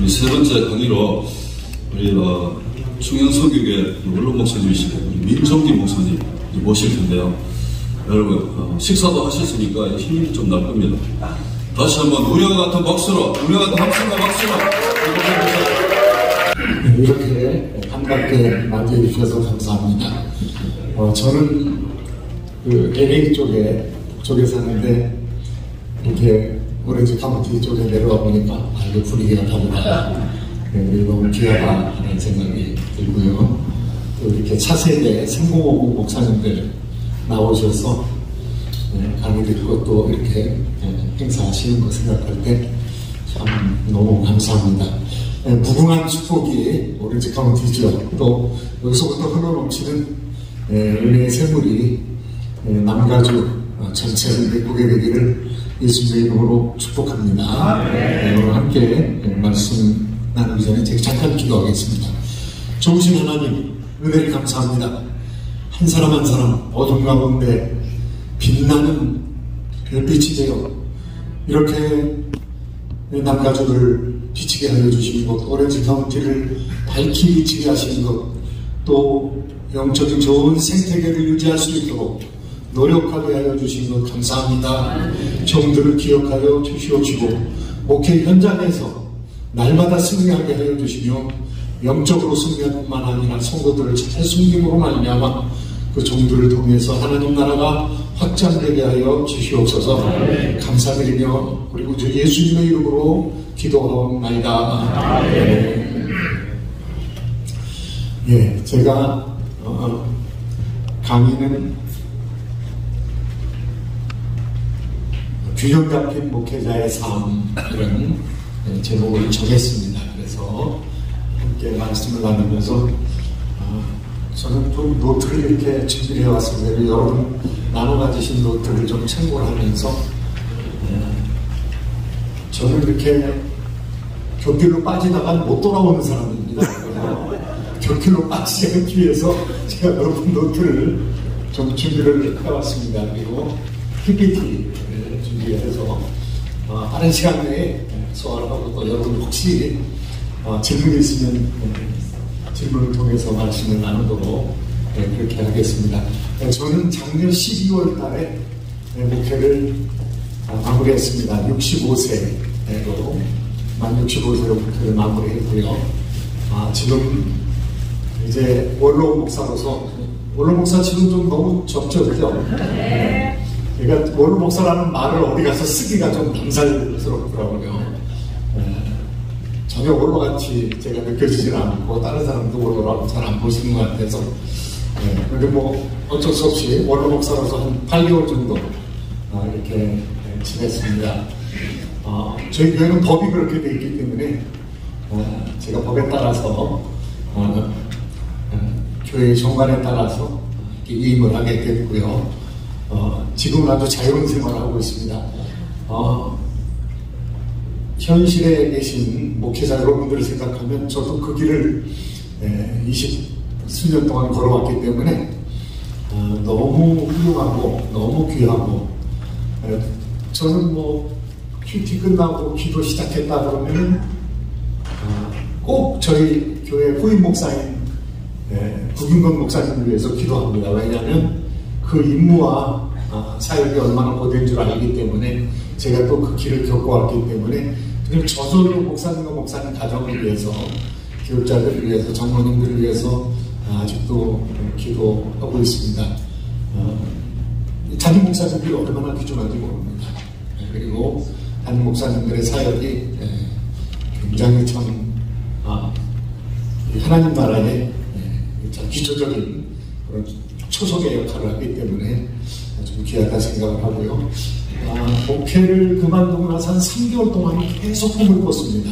우리 세 번째 강의로 우리 충현성교회 원로 목사님이신 민정기 목사님 모실 텐데요. 여러분 식사도 하셨으니까 힘이 좀 날 겁니다. 다시 한번 우리와 같은 박수로, 우리와 같은 함성과 박수로 이렇게 반갑게 맞이해주셔서 감사합니다. 저는 그 LA 쪽에 사는데 이렇게 오렌지 카운티 쪽에 내려와 보니까 이게 분위기가 다르다. 너무 귀하다 하는 생각이 들고요. 또 이렇게 차세대 성공하고 목사님들 나오셔서 강의 듣고 또 이렇게 행사하시는 거 생각할 때 참 너무 감사합니다. 무궁한 축복이 오렌지 카운티죠. 또 여기서부터 흘러넘치는 은혜의 샘물이 남가주 전체를 보게 되기를 예수님의 이름으로 축복합니다. 오늘 함께 말씀 나누기 전에 제가 잠깐 기도하겠습니다. 좋으신 하나님, 은혜를 감사합니다. 한 사람 한 사람 어둠 가운데 빛나는 별빛이 되어 이렇게 남가주를 비치게 하여 주신 것, 오렌지 카운티를 밝히 비치게 하시는 것, 또 영적인 좋은 생태계를 유지할 수 있도록 노력하게 하여 주신 것 감사합니다. 종들을 기억하여 주시옵시고 목회 현장에서 날마다 승리하게 하여 주시며 영적으로 승리할 뿐만 아니라 성도들을 잘 숨김으로 말미암아 그 종들을 통해서 하나님 나라가 확장되게 하여 주시옵소서. 감사드리며 그리고 주 예수님의 이름으로 기도하옵나이다. 제가 강의는 균형 잡힌 목회자의 삶 이런 제목을 정했습니다. 그래서 함께 말씀을 나누면서 저는 좀 노트를 이렇게 준비해 왔습니다. 여러분 나눠 가지신 노트를 좀 참고를 하면서 저는 이렇게 곁길로 빠지다가 못 돌아오는 사람입니다. 곁길로 빠지지 않기 위해서 제가 여러분 노트를 좀 준비를 해왔습니다. 그리고 PPT를 준비해서 빠른 시간 내에 소화를 하고 또 여러분 혹시 질문이 있으면 질문을 통해서 말씀을 나누도록 그렇게 하겠습니다. 저는 작년 12월 달에 목회를 마무리했습니다. 65세로 만 65세로 목회를 마무리했고요. 지금 이제 원로 목사로서 원로 목사 지금 좀 너무 적절하죠? 그러니까 원로 목사라는 말을 어디 가서 쓰기가 좀 남살스럽더라고요. 전혀 원로같이 제가 느껴지진 않고 다른 사람도 원로라고 잘 안 보시는 것 같아서 그런데 뭐 어쩔 수 없이 원로 목사로서 한 8개월 정도 이렇게 지냈습니다. 저희 교회는 법이 그렇게 되어 있기 때문에 제가 법에 따라서 교회의 정관에 따라서 임을 하게 됐고요. 지금은 아주 자유로운 생활을 하고 있습니다. 현실에 계신 목회자 여러분들을 생각하면 저도 그 길을 20수년 동안 걸어왔기 때문에 너무 훌륭하고 너무 귀하고 저는 뭐 큐티 끝나고 기도 시작했다 그러면 꼭 저희 교회 후임 목사인 구균건 목사님을 위해서 기도합니다. 왜냐하면 그 임무와 사역이 얼마나 고된 줄 알기 때문에 제가 또 그 길을 겪어왔기 때문에 그리고 저절로 목사님과 목사님 가정을 위해서 교육자들을 위해서 장로님들을 위해서 아직도 기도하고 있습니다. 담임 목사님들이 얼마나 귀중한지 모릅니다. 그리고 담임 목사님들의 사역이 굉장히 참 하나님 나라의 참 기초적인 그런 초석의 역할을 하기 때문에 좀 귀하다 생각을 하고요. 목회를 그만두고 나서 한 3개월 동안 계속 꿈을 꿨습니다.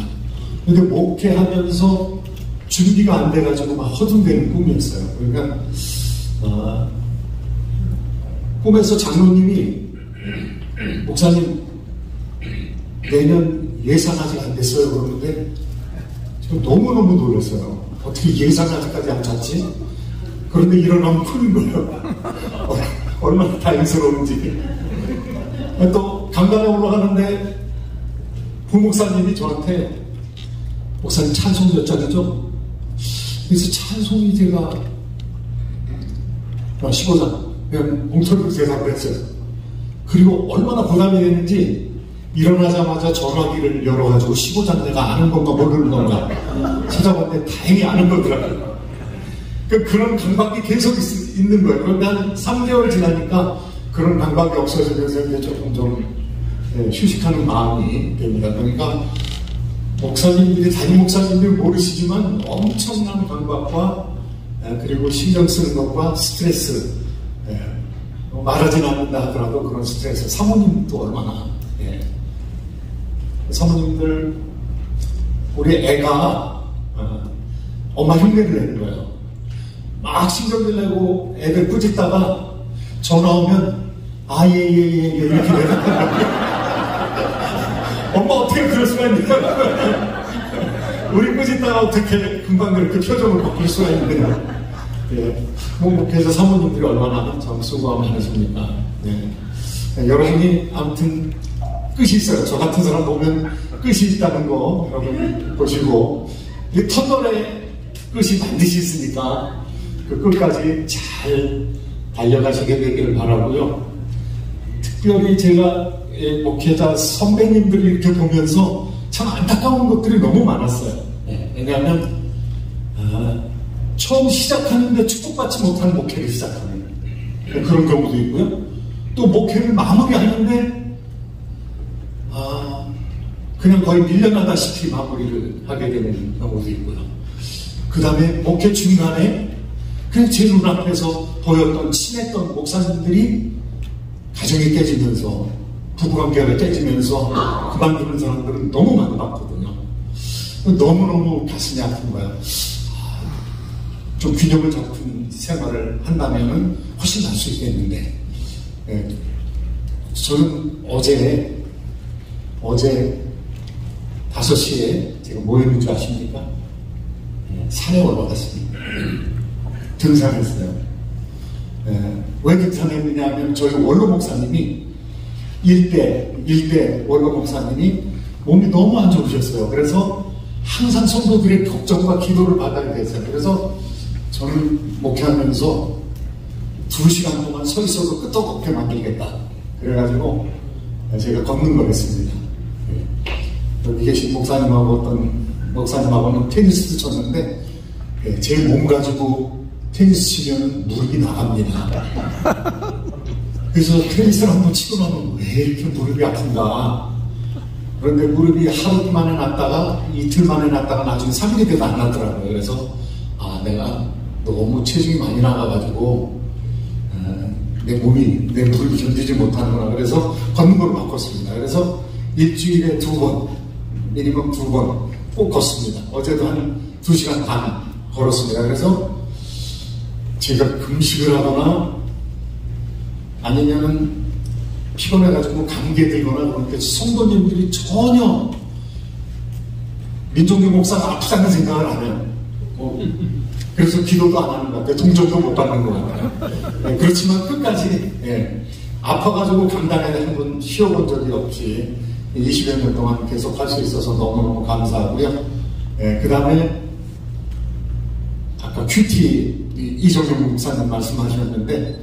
근데 목회하면서 준비가 안 돼가지고 막 허둥대는 꿈이었어요. 그러니까 꿈에서 장로님이 목사님 내년 예산 아직 안 됐어요 그러는데 지금 너무너무 놀랐어요. 어떻게 예산 아직까지 안 찼지? 그런데 일어나면 크는 거예요. 얼마나 다행스러운지. 또 강단에 올라가는데 부목사님이 저한테 목사님 찬송 몇 장이죠? 그래서 찬송이 제가 15장 그냥 뭉텅이로 대답을 했어요. 그리고 얼마나 부담이 되는지 일어나자마자 전화기를 열어가지고 15장 내가 아는 건가 모르는 건가 찾아봤는데 다행히 아는 거더라고요. 그런 강박이 계속 있는 거예요. 그런데 한 3개월 지나니까 그런 강박이 없어지면서 이제 조금 좀 휴식하는 마음이 됩니다. 그러니까 목사님들이, 담임 목사님들 모르시지만 엄청난 강박과 그리고 신경 쓰는 것과 스트레스, 말하진 않는다 하더라도 그런 스트레스, 사모님도 얼마나, 사모님들, 우리 애가 엄마 흉내를 내는 거예요. 막 신경질 내고 애들 꾸짖다가 전화 오면 예 이렇게 내는 거예요. 엄마 어떻게 그럴 수가 있냐. 우리 꾸짖다가 어떻게 금방 그렇게 표정을 바꿀 수가 있느냐. 목회자 사모님들이 얼마나 참 수고가 많으십니까. 여러분이 아무튼 끝이 있어요. 저 같은 사람 보면 끝이 있다는 거 여러분 보시고, 이 터널에 끝이 반드시 있으니까 그 끝까지 잘 달려가시게 되기를 바라고요. 특별히 제가 목회자 선배님들을 이렇게 보면서 참 안타까운 것들이 너무 많았어요. 왜냐하면 처음 시작하는데 축복받지 못한 목회를 시작하는 그런 경우도 있고요. 또 목회를 마무리하는데 그냥 거의 밀려나다시피 마무리를 하게 되는 경우도 있고요. 그 다음에 목회 중간에 그냥 제 눈앞에서 보였던 친했던 목사님들이 가정이 깨지면서, 부부관계가 깨지면서 그만두는 사람들은 너무 많이 봤거든요. 너무너무 가슴이 아픈 거예요. 좀 균형을 잡은 생활을 한다면 훨씬 날 수 있겠는데, 저는 어제 5시에 제가 뭐 했는 줄 아십니까? 산에 올라갔습니다. 등산했어요. 왜 등산했느냐 하면 저희 원로 목사님이 일대 원로 목사님이 몸이 너무 안 좋으셨어요. 그래서 항상 성도들의 걱정과 기도를 받아야 됐어요. 그래서 저는 목회하면서 2시간 동안 서 있어도 끄떡없게 만들겠다. 그래가지고 제가 걷는 걸 했습니다. 여기 계신 목사님하고 어떤 목사님하고는 테니스도 쳤는데 제 몸 가지고 테니스 치면 무릎이 나갑니다. 그래서 테니스를 한번 치고 나면 왜 이렇게 무릎이 아픈가. 그런데 무릎이 하루 만에 났다가 이틀 만에 났다가 나중에 3일이 돼도 안 나더라고요. 그래서 내가 너무 체중이 많이 나가가지고 내 무릎이 견디지 못하는구나. 그래서 걷는 걸로 바꿨습니다. 그래서 일주일에 2번, 미니멈 2번 꼭 걷습니다. 어제도 한 2시간 반 걸었습니다. 그래서 제가 금식을 하거나 아니면 피곤해가지고 감기에 들거나 그럴 때 성도님들이 전혀 민종규 목사가 아프다는 생각을 안 해요. 그래서 기도도 안 하는 것 같아요. 동정도 못 받는 것 같아요. 그렇지만 끝까지 아파가지고 강단에 한 번 쉬어본 적이 없이 20여 년 동안 계속 할 수 있어서 너무너무 감사하고요. 그 다음에 아까 큐티 이정용 목사님 말씀하셨는데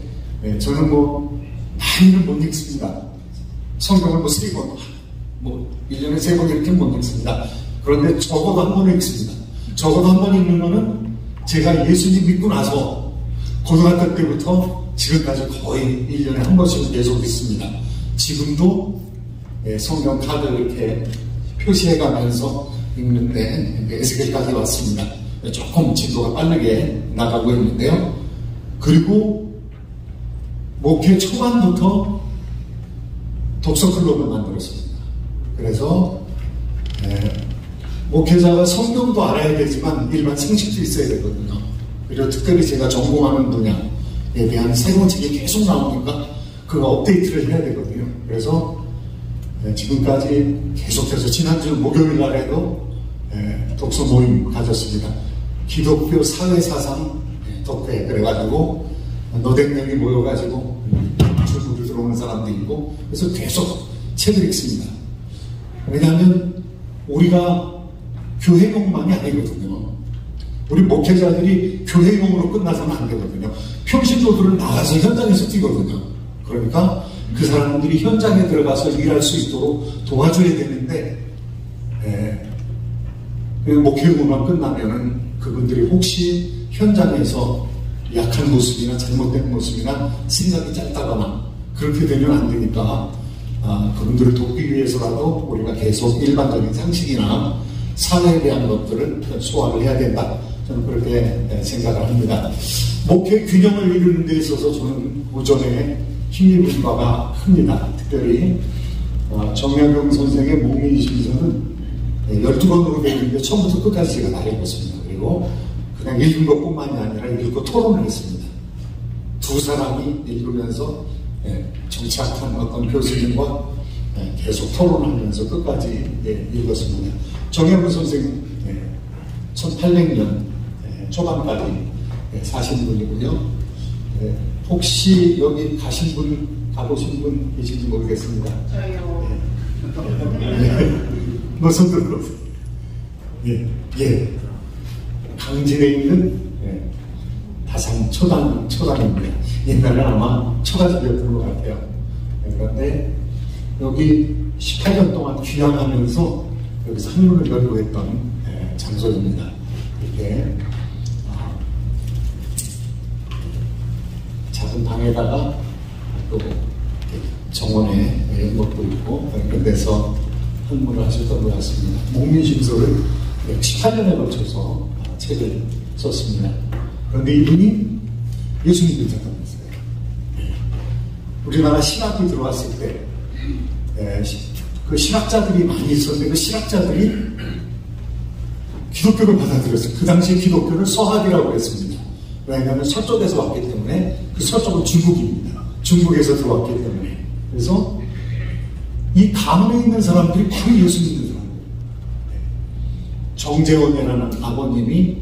저는 많이는 못 읽습니다. 성경을 3번, 1년에 3번 이렇게 못 읽습니다. 그런데 적어도 한 번 읽습니다. 적어도 한 번 읽는 거는 제가 예수님 믿고 나서 고등학교 때부터 지금까지 거의 1년에 한 번씩 계속 읽습니다. 지금도 성경 카드를 이렇게 표시해가면서 읽는데 에스겔까지 왔습니다. 조금 진도가 빠르게 나가고 있는데요. 그리고 목회 초반부터 독서 클럽을 만들었습니다. 그래서 목회자가 성경도 알아야 되지만 일반 상식도 있어야 되거든요. 그리고 특별히 제가 전공하는 분야에 대한 새로운 책이 계속 나오니까 그거 업데이트를 해야 되거든요. 그래서 지금까지 계속해서 지난주 목요일 날에도 독서 모임 가졌습니다. 기독교 사회사상 덕회. 그래가지고 너댓 명이 모여가지고 중국에 들어오는 사람도 있고, 그래서 계속 책을 읽습니다. 왜냐하면 우리가 교회용만이 아니거든요. 우리 목회자들이 교회용으로 끝나서는 안 되거든요. 평신도들은 나가서 현장에서 뛰거든요. 그러니까 그 사람들이 현장에 들어가서 일할 수 있도록 도와줘야 되는데, 목회용만 끝나면은 그분들이 혹시 현장에서 약한 모습이나 잘못된 모습이나 생각이 짧다거나 그렇게 되면 안 되니까, 그분들을 돕기 위해서라도 우리가 계속 일반적인 상식이나 사회에 대한 것들을 소화를 해야 된다. 저는 그렇게 생각을 합니다. 목회 균형을 이루는 데 있어서 저는 오전에 힘입은 바가 큽니다. 특별히 정약용 선생의 목민심서는 12권으로 되어 있는데 처음부터 끝까지 제가 다 읽었습니다. 그리고 그냥 읽은 것뿐만이 아니라 읽고 토론을 했습니다. 두 사람이 읽으면서 정착한 어떤 교수님과 계속 토론하면서 끝까지 읽었습니다. 정약용 선생은 1800년 초반까지 사신 분이고요. 혹시 여기 가보신 분 계신지 모르겠습니다. 저요. 손 들어보세요. 강진에 있는 다산 초당입니다. 옛날에 아마 초가집이었던 것 같아요. 그런데 여기 18년 동안 귀향하면서 여기서 학문을 열고 했던 장소입니다. 이렇게 작은 방에다가 또 정원에 연못도 있고 그런 데서 학문을 하셨던 것 같습니다. 목민심서를 18년에 걸쳐서 책을 썼습니다. 그런데 이분이 예수님을 대답했어요. 우리나라 신학이 들어왔을 때 그 신학자들이 많이 있었는데 그 신학자들이 기독교를 받아들였어요. 그 당시에 기독교를 서학이라고 했습니다. 왜냐하면 서쪽에서 왔기 때문에 그 서쪽은 중국입니다. 중국에서 들어왔기 때문에. 그래서 이 가문에 있는 사람들이 바로 예수 믿는 사람들. 정재원이라는 아버님이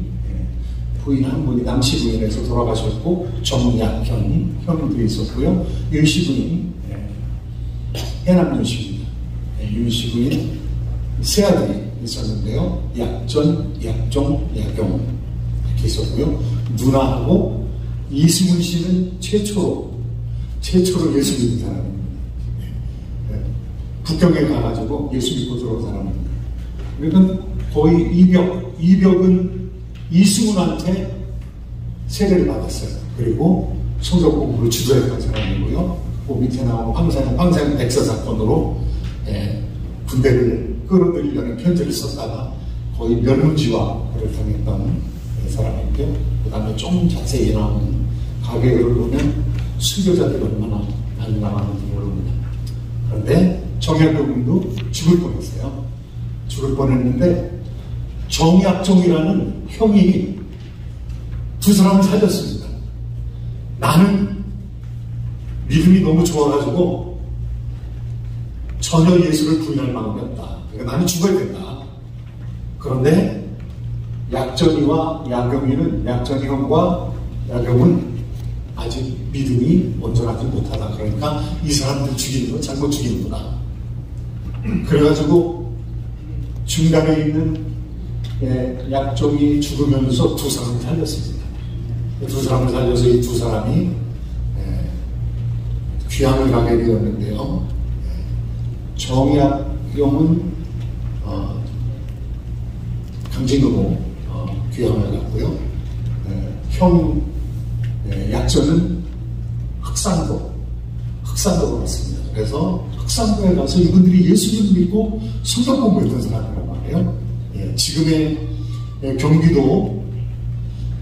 부인 한 분이 남씨 부인에서 돌아가셨고 정약현 형도 있었고요. 윤씨 부인 해남 윤씨입니다. 윤씨 부인 세 아들이 있었는데요. 약전, 약종, 약용 이렇게 있었고요. 누나하고 이승훈 씨는 최초로 예수 믿는 사람입니다. 북경에 가가지고 예수 믿고 들어온 사람입니다. 그러니까 거의 이벽은 이승훈한테 세례를 받았어요. 그리고 성경 공부를 주도했던 사람이고요. 그 밑에 나오는 황사형 백서 사건으로 군대를 끌어들이려는 편지를 썼다가 거의 멸문지화를 당했던 사람이고요. 그 다음에 좀 자세히 나오는 가계를 보면 순교자들이 얼마나 많이 나가는지 모릅니다. 그런데 정약용도 죽을 뻔했어요. 죽을 뻔했는데 정약종이라는 형이 두 사람을 살렸습니다. 나는 믿음이 너무 좋아가지고 전혀 예수를 부인할 마음이 없다. 그러니까 나는 죽어야 된다. 그런데 약전이와 약용이는 약전이 형과 약용은 아직 믿음이 온전하지 못하다. 그러니까 이 사람들 죽이는 건 잘못 죽이는구나. 그래가지고 중간에 있는 약종이 죽으면서 두 사람을 살렸습니다. 두 사람을 살려서 이 두 사람이 귀향을 가게 되었는데요. 정약용은 강진으로 귀향을 갔고요. 형 약전은 흑산도로 갔습니다. 그래서 흑산도에 가서 이분들이 예수님을 믿고 성경 공부했던 사람이란 말이에요. 지금의 경기도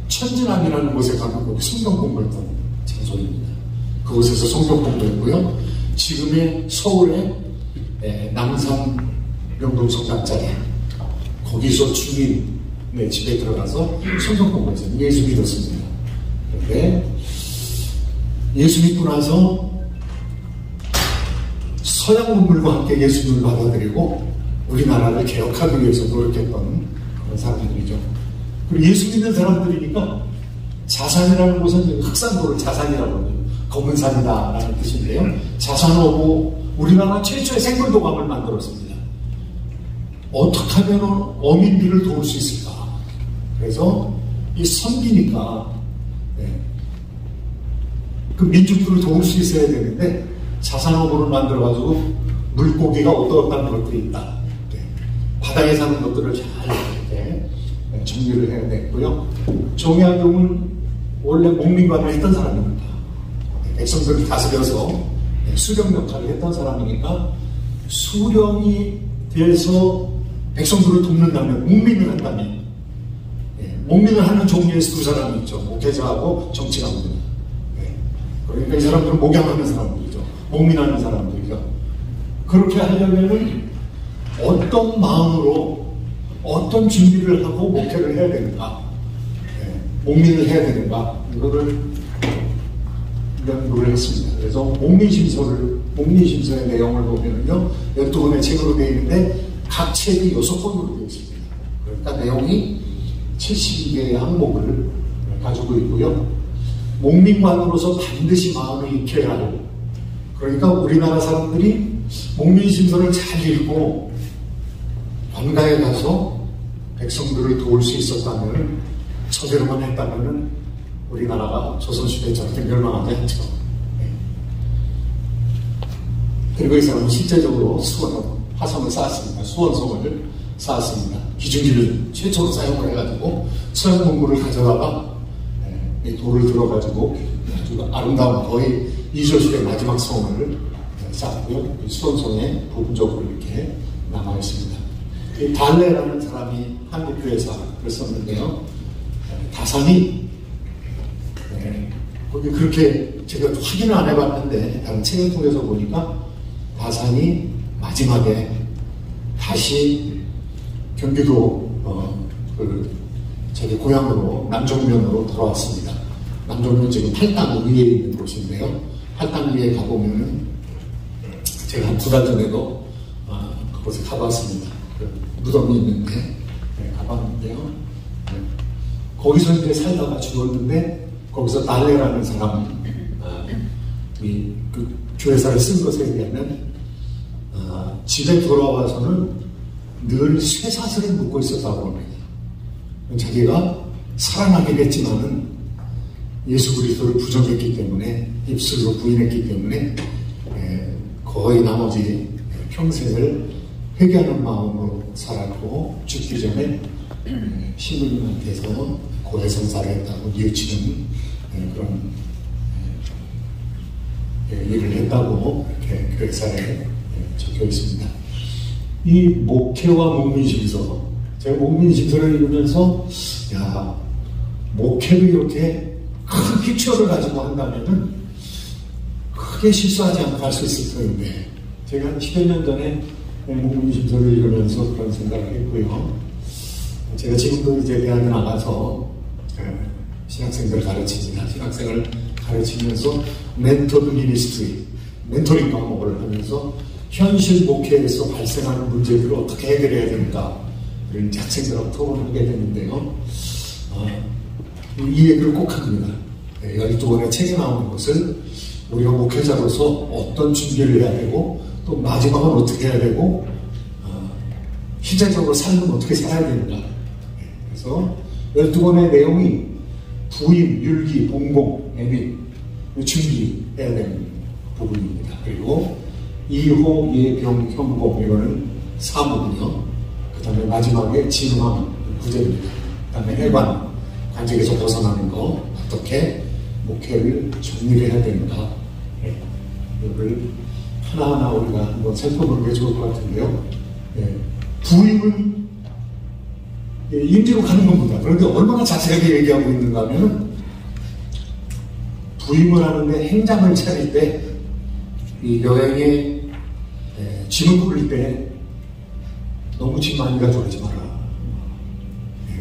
천진암이라는 곳에 가면 거기 성경 공부했던 장소입니다. 그곳에서 성경 공부했고요. 지금의 서울의 남산 명동성당자리 거기서 주민의 집에 들어가서 성경 공부했어요. 예수 믿었습니다. 그런데 예수 믿고 나서 서양 문물과 함께 예수님을 받아들이고 우리나라를 개혁하기 위해서 노력했던 그런 사람들이죠. 그리고 예수 믿는 사람들이니까 자산이라는 곳은 흑산도를 자산이라고 하죠. 검은 산이다라는 뜻인데요. 자산하고 우리나라 최초의 생물도감을 만들었습니다. 어떻게 하면 어민들을 도울 수 있을까? 그래서 이 섬기니까 그 민중들을 도울 수 있어야 되는데 자산어부를 만들어가지고 물고기가 어떠어떤 것들이 있다. 바다에 사는 것들을 잘 이렇게 정리를 해야 되고요. 정약용은 원래 목민관을 했던 사람입니다. 백성들을 다스려서 수령 역할을 했던 사람이니까 수령이 돼서 백성들을 돕는다면, 목민을 한다면, 목민을 하는 종류의 두 사람이 있죠. 목회자하고 정치가입니다. 그러니까 이 사람들은 목양하는 사람들이죠. 목민하는 사람들이죠. 그렇게 하려면은 어떤 마음으로 어떤 준비를 하고 목회를 해야 되는가, 목민을 해야 되는가, 이거를 연구를 했습니다. 그래서 목민심서의 내용을 보면요, 12권의 책으로 되어 있는데 각 책이 6권으로 되어 있습니다. 그러니까 내용이 72개의 항목을 가지고 있고요. 목민관으로서 반드시 마음을 익혀야 하고, 그러니까 우리나라 사람들이 목민심서를 잘 읽고 관가에 가서 백성들을 도울 수 있었다면, 저대로만 했다면 우리나라가 조선시대에 저렇게 멸망하지 않죠. 그리고 이 사람은 실제적으로 화성을 쌓았습니다. 수원성을 쌓았습니다. 기중기를 최초로 사용을 해가지고 서양 문물을 가져다가 이 돌을 들어가지고 아주 아름다운, 거의 이조실의 마지막 성을 쌓았고요. 수원성에 부분적으로 이렇게 남아있습니다. 이 달레라는 사람이 한국교회에서 글을 썼는데요. 다산이 거기 그렇게 제가 확인을 안 해봤는데 다른 책을 통해서 보니까 다산이 마지막에 다시 경기도 자기 고향으로 남정면으로 돌아왔습니다. 남정면 지금 팔당 위에 있는 곳인데요. 팔당 위에 가보면은 제가 한 2달 전에도 그곳에 가봤습니다. 무덤이 있는데 가봤는데요. 거기서 이제 살다가 죽었는데 거기서 달레라는 사람이 그 교회사를 쓴 것에 의하면 집에 돌아와서는 늘 쇠사슬을 묶고 있었다고 합니다. 자기가 살아나긴 했지만은 예수 그리스도를 부정했기 때문에, 입술로 부인했기 때문에 거의 나머지 평생을 회개하는 마음으로 살았고, 죽기 전에 신부님한테서 고해성사를 했다고 뉘우치는 그런 일을 했다고 이렇게 교회사에 적혀 있습니다. 이 목회와 목민심서, 제가 목민심서를 읽으면서 목회를 이렇게 큰 픽처를 가지고 한다면은 크게 실수하지 않고 할 수 있을 텐데, 제가 한 10여 년 전에 목민심서를 읽으면서 그런 생각을 했고요. 제가 지금도 이제 대학에 나가서 신학생들 가르칩니다. 신학생을 가르치면서 멘토드 미니스트리, 멘토링 과목을 하면서 현실 목회에서 발생하는 문제들을 어떻게 해결해야 되는가, 이런 학생들하고 토론하게 되는데요. 이 얘기를 꼭 합니다. 12권의 책에 나오는 것을 우리가 목회자로서 어떤 준비를 해야 되고, 또 마지막은 어떻게 해야 되고, 실제적으로 삶은 어떻게 살아야 되는가. 그래서 12권의 내용이 부임, 율기, 봉봉, 애민, 준비해야 되는 부분입니다. 그리고 이호, 예병, 현봉, 이거는 사무군요. 그 다음에 마지막에 진황, 구제입니다. 그 다음에 해관, 관직에서 벗어나는 거, 어떻게 목회를 정리를 해야 되는가. 이걸 하나하나 우리가 한번 살펴보는 게 좋을 것 같은데요. 부임은 임지로 가는 겁니다. 그런데 얼마나 자세하게 얘기하고 있는가 하면, 부임을 하는데 행장을 차릴 때, 이 여행에 짐을 꾸릴 때 너무 짐 많이 가져가지 마라.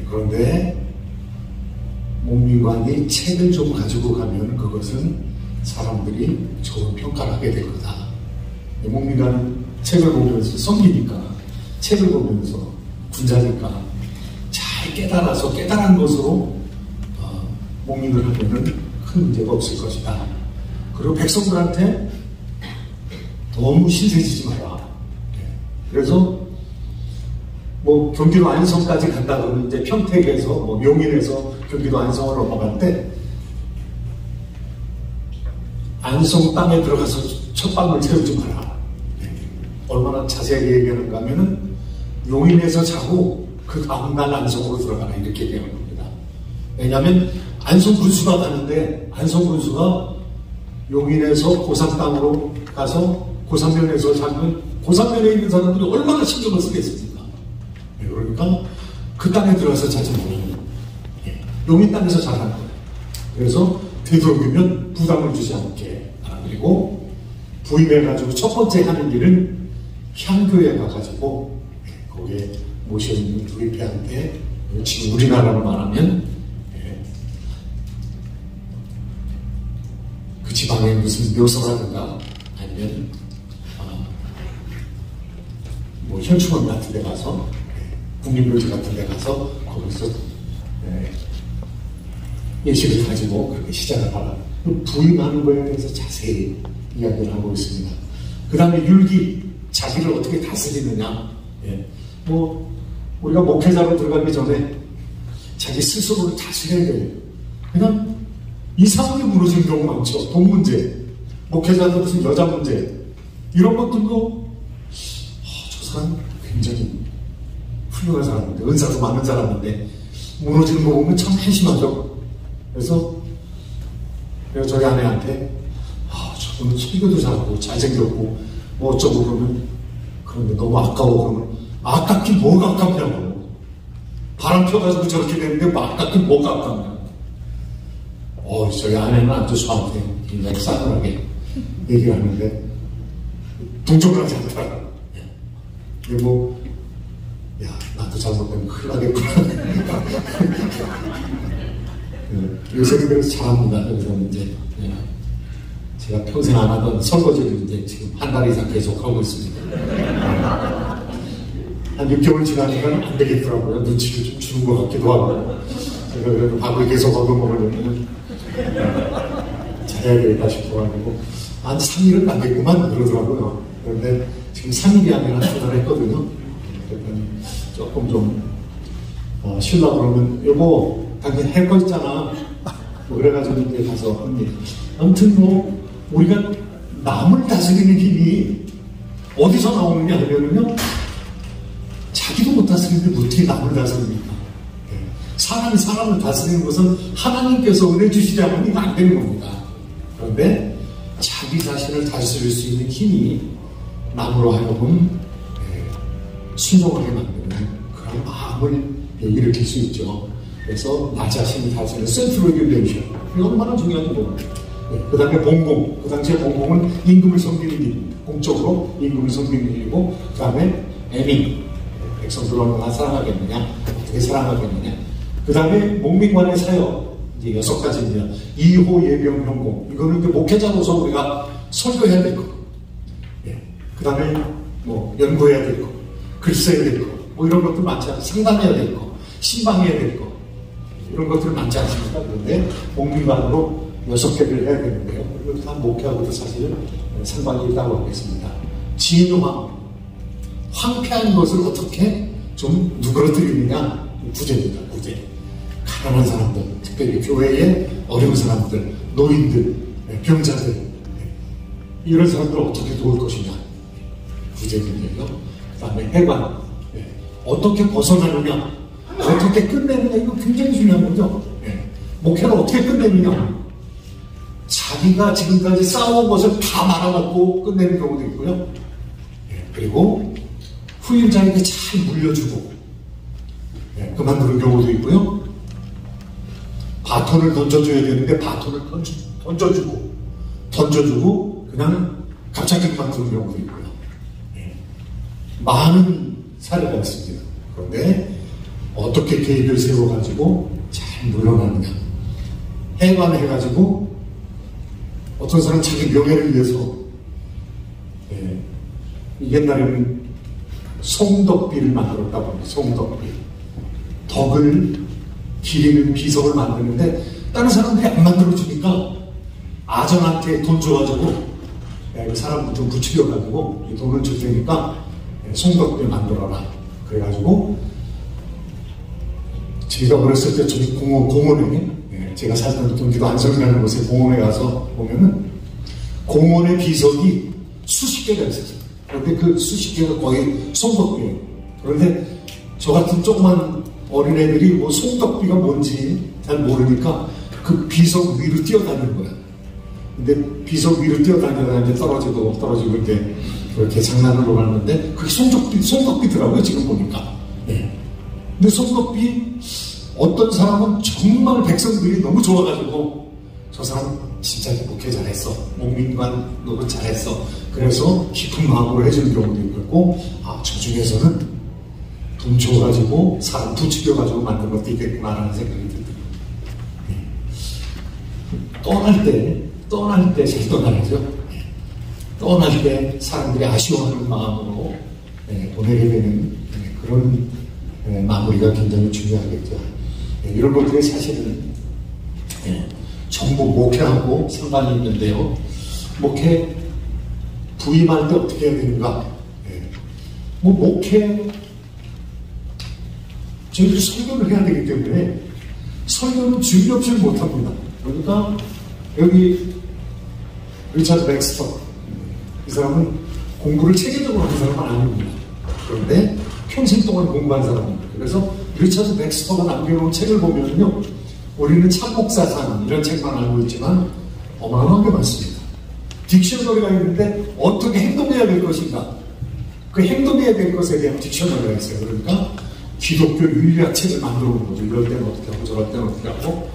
그런데 목민관이 책을 좀 가지고 가면 그것은 사람들이 좋은 평가를 하게 될 거다. 목민관은 책을 보면서, 섬기니까 책을 보면서, 군자니까 잘 깨달아서 깨달은 것으로 목민을 하면은 큰 문제가 없을 것이다. 그리고 백성들한테 너무 신세지지 마라. 그래서 뭐 경기도 안성까지 간다 그러면 이제 평택에서 뭐 용인에서 경기도 안성을 넘어갈 때 안성 땅에 들어가서 첫 방을 채우지 마라. 얼마나 자세하게 얘기하는가 하면은 용인에서 자고 그 다음날 안성으로 들어가라 이렇게 얘기하는 겁니다. 왜냐하면 안성 군수가 가는데 안성 군수가 용인에서 고산 땅으로 가서 고산면에서 자면 고산면에 있는 사람들이 얼마나 신경을 쓰겠습니까? 그러니까 그 땅에 들어가서 자지 말라는 용인 땅에서 자라는 거예요. 그래서 되도록이면 부담을 주지 않게. 그리고 부임해가지고 첫 번째 하는 일은 향교에 가가지고 거기에 모셔있는 부임회한테 지금 우리나라로 말하면 그 지방에 무슨 묘소라든가 아니면 뭐 현충원 같은 데 가서 국립묘지 같은 데 가서 거기서 예식을 가지고 그렇게 시작을 하라. 부임하는 거에 대해서 자세히 이야기를 하고 있습니다. 그 다음에 율기, 자기를 어떻게 다스리느냐. 뭐 우리가 목회자로 들어가기 전에 자기 스스로를 다스려야 돼요. 그냥 이상하게 무너지는 경우 많죠. 돈 문제, 목회자들 무슨 여자 문제 이런 것들도 저 사람 굉장히 훌륭한 사람인데 은사도 많은 사람인데 무너지는 거 보면 참 한심하죠. 그래서 내가 저희 아내한테 저분은 설교도 잘하고 잘생겼고 뭐 어쩌고 그러면 그런데 너무 아까워. 그러면 아깝긴 뭐가 아깝냐고. 바람 펴가지고 저렇게 되는데 뭐 아깝긴 뭐가 아깝냐고. 저희 아내는 아주 저한테 굉장히 싸늘하게 얘기를 하는데 동정을 하지 않더라고요. 그리고 나도 잘못되면 큰일 나겠구나. 요새는 그래서 잘합니다. 그래서 이제 제가 평생 안 하던 설거지를 이제 지금 한 달 이상 계속 하고 있습니다. 한 6개월 지나니까 안 되겠더라고요. 눈치를 좀 주는 것 같기도 하고. 제가 그래도 밥을 계속 얻어먹으려면 잘해야 되겠다 싶어가지고 한 3일은 남겠구만 그러더라고요. 그런데 지금 3일이 아니라 2달 했거든요. 그랬더니 조금 좀 쉬려고 그러면 여보 당연히 할 거 있잖아. 뭐 그래가지고 이제 가서 합니다. 아무튼 뭐 우리가 남을 다스리는 힘이 어디서 나오느냐 하면은요, 자기도 못 다스리는데 어떻게 남을 다스립니까? 사람이 사람을 다스리는 것은 하나님께서 은혜 주시자면 이거 안 되는 겁니다. 그런데 자기 자신을 다스릴 수 있는 힘이 남으로 하여금 순종하게 만드는 그런 마음을 일으킬 수 있죠. 그래서 나 자신을 다스리는 셀프 레귤레이션, 이거 얼마나 중요한 거예요. 그 다음에 봉공, 그 당시에 봉공은 임금을 섬기는 일, 공적으로 임금을 섬기는 일이고, 그 다음에 애민, 백성들을 얼마나 사랑하겠느냐, 어떻게 사랑하겠느냐. 그 다음에 목민관의 사역, 이제 6가지입니다. 2호 예병 형공, 이거는 이제 목회자로서 우리가 설교해야 될 거. 그 다음에 뭐 연구해야 될 거, 글 써야 될 거, 뭐 이런 것들 많지 않아요. 상담해야 될 거, 신방해야 될 거, 이런 것들 많지 않습니까? 그런데 목민관으로 6개를 해야 되는데요. 그리고 다 목회하고도 사실은 상관이 있다고 하겠습니다. 진화, 황폐한 것을 어떻게 좀 누그러뜨리느냐, 구제입니다. 구제. 가난한 사람들, 특별히 교회의 어려운 사람들, 노인들, 병자들, 이런 사람들을 어떻게 도울 것이냐, 구제인데요. 그 다음에 해관, 어떻게 벗어나느냐, 어떻게 끝내느냐, 이거 굉장히 중요한 거죠. 목회를 어떻게 끝내느냐. 자기가 지금까지 쌓아온 것을 다 말아먹고 끝내는 경우도 있고요. 그리고 후임자에게 잘 물려주고 그만두는 경우도 있고요. 바톤을 던져줘야 되는데 바톤을 던져주고 그냥 갑자기 그만두는 경우도 있고요. 많은 사례가 있습니다. 그런데 어떻게 계획을 세워가지고 잘 물러나느냐. 해관해가지고 어떤 사람은 자기 명예를 위해서 옛날에는 송덕비를 만들었다고 합니다. 송덕비. 덕을 기리는 비석을 만드는데 다른 사람들이 안 만들어주니까 아전한테 돈 줘가지고 그 사람들 좀 부추겨가지고 돈을 줄 테니까 송덕비 만들어라. 그래가지고 제가 어렸을 때 저기 공원에 제가 살던 경기도 안성이라는 곳에 공원에 가서 보면은 공원의 비석이 수십 개가 있었어요. 그런데 그 수십 개가 거의 송덕비예요. 그런데 저 같은 조그만 어린애들이 뭐 송덕비가 뭔지 잘 모르니까 그 비석 위로 뛰어다니는 거야. 근데 비석 위로 뛰어다니다가 이제 떨어지고 이렇게 그렇게 장난으로 갔는데 그게 송덕비더라고요, 지금 보니까. 네. 근데 송덕비 어떤 사람은 정말 백성들이 너무 좋아가지고 저 사람 진짜 목회 잘했어. 목민관 노릇 잘했어. 그래서 깊은 마음으로 해주는 경우도 있고, 저 중에서는 돈 줘가지고 사람 부추겨가지고 만든 것도 있겠구나라는 생각이 들더라고요. 떠날 때 잘 떠나야죠. 떠날 때 사람들이 아쉬워하는 마음으로 보내게 되는 그런 마무리가 굉장히 중요하겠죠. 이런 것들이 사실은 전부 목회하고 상관이 있는데요. 목회 부임할 때 어떻게 해야 되는가? 목회 저희도 설교를 해야 되기 때문에 설교는 주의 없이 못합니다. 그러니까 여기 리차드 백스터 이 사람은 공부를 체계적으로 한 사람은 아닙니다. 그런데 평생 동안 공부한 사람입니다. 그래서 리차드 백스터가 남겨놓은 책을 보면요, 우리는 참목사상 이런 책만 알고 있지만 어마어마한 게 많습니다. 딕셔너리가 있는데 어떻게 행동해야 될 것인가, 그 행동해야 될 것에 대한 딕셔너리가 있어요. 그러니까 기독교 윤리학책을 만들어 놓은 거죠. 이럴 때는 어떻게 하고 저럴 때는 어떻게 하고,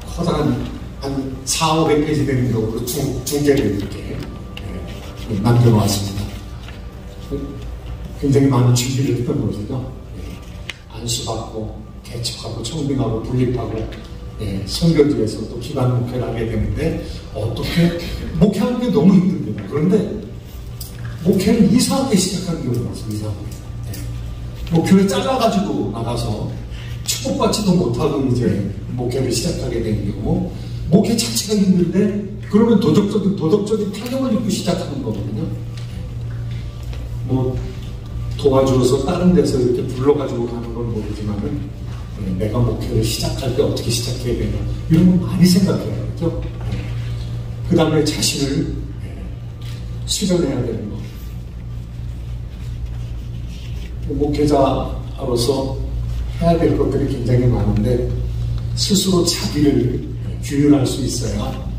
커다란 한 400~500페이지 되는 경우로 두 개를 이렇게 남겨놓았습니다. 굉장히 많은 준비를 했던 것이죠. 안수받고 개척하고 청빙하고 분립하고 선교지에서 또 기반 목회를 하게 되는데 어떻게 목회하는 게 너무 힘듭니다. 그런데 목회를 이상하게 시작하는 경우가 있어요. 이상하게. 목표를 잘라가지고 나가서 축복받지도 못하고 이제 목회를 시작하게 되는 경우, 목회 자체가 힘든데 그러면 도덕적인 타격을 입고 시작하는 거거든요. 뭐 도와주어서 다른 데서 이렇게 불러가지고 가는 건 모르지만은 내가 목회를 시작할 때 어떻게 시작해야 되나 이런 건 많이 생각해야겠죠. 그 다음에 자신을 수련해야 되는 거. 목회자로서 해야 될 것들이 굉장히 많은데 스스로 자기를 규율할 수 있어야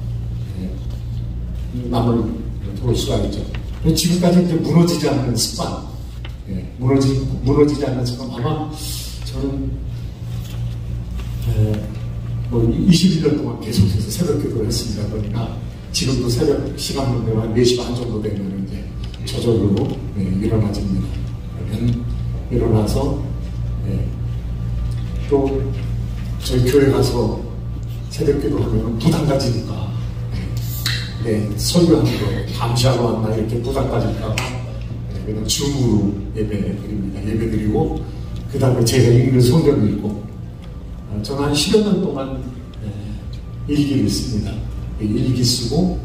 남을 도울 수가 있죠. 지금까지 이제 무너지지 않는 습관, 무너지지 않는 습관, 아마 저는 뭐 21년 동안 계속해서 새벽 기도를 했습니다. 그러니까 지금도 새벽 시간만 되면 한 4시 반 정도 되면 이제 저절로 일어나집니다. 그러면 일어나서 또 저희 교회 가서 새벽 기도하면 부담 가지니까 설교하는 거 감시하러 왔나 이렇게 부담 가질까 그냥 줌으로 예배 드립니다. 예배 드리고 그 다음에 제가 읽는 성경을 읽고 저는 한 10여 년 동안 일기를 씁니다. 일기 쓰고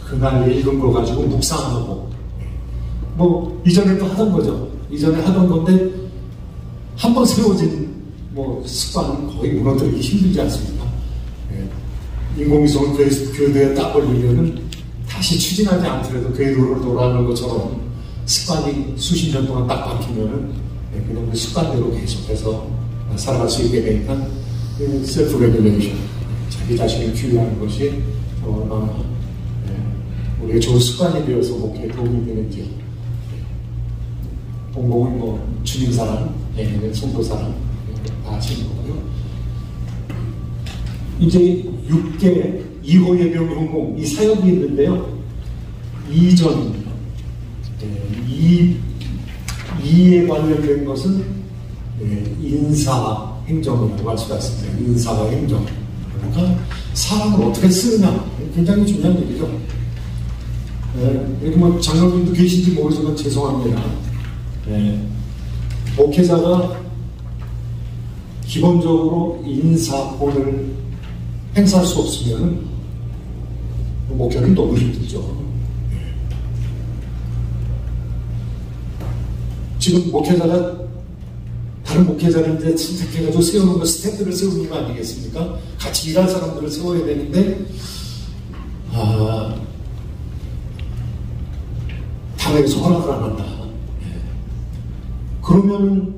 그날 읽은 거 가지고 묵상하고 뭐 이전에 또 하던 거죠. 이전에 하던 건데 한번 세워진 뭐 습관은 거의 무너뜨리기 힘들지 않습니까? 인공위성을 궤도에 딱 올리면은 다시 추진하지 않더라도 궤도를 돌아가는 것처럼 습관이 수십 년 동안 딱 박히면은 그냥 그 습관대로 계속해서 살아갈 수 있게 되니까 셀프 레귤레이션, 자기 자신을 규율하는 것이 얼마나 우리의 좋은 습관이 되어서 목회에 도움이 되는지. 공공은 뭐 주님 사랑, 성도 사랑 다 하시는 거고요. 이제 6개 2호 예배용 공공 이 사역이 있는데요. 이전 이에 관련된 것은 인사 행정이라고 할 수가 있습니다. 인사와 행정. 그러니까 사람을 어떻게 쓰느냐 굉장히 중요한 얘기죠. 여기 뭐 장로님도 계신지 모르지만 죄송합니다. 목회자가 기본적으로 인사권을 행사할 수 없으면 목회는 너무 힘들죠. 지금 목회자가 다른 목회자를 이제 선택해가지고 세우는 거 스태프들을 세우는 거 아니겠습니까? 같이 일할 사람들을 세워야 되는데, 당에서 허락을 안 한다. 그러면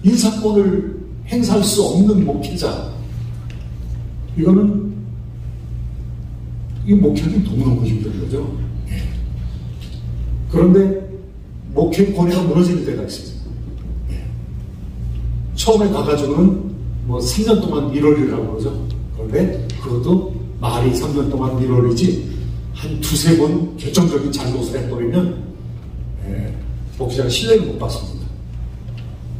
인사권을 행사할 수 없는 목회자, 이거는 이 목회하기 너무너무 힘든 거죠. 그런데 목회 권위가 무너지는 때가 있습니다. 처음에 가가지고는 뭐 3년 동안 1월이라고 그러죠. 그런데 그것도 말이 3년 동안 1월이지 한 두세 번 결정적인 잘못을 해버리면 목회자가 신뢰를 못 받습니다.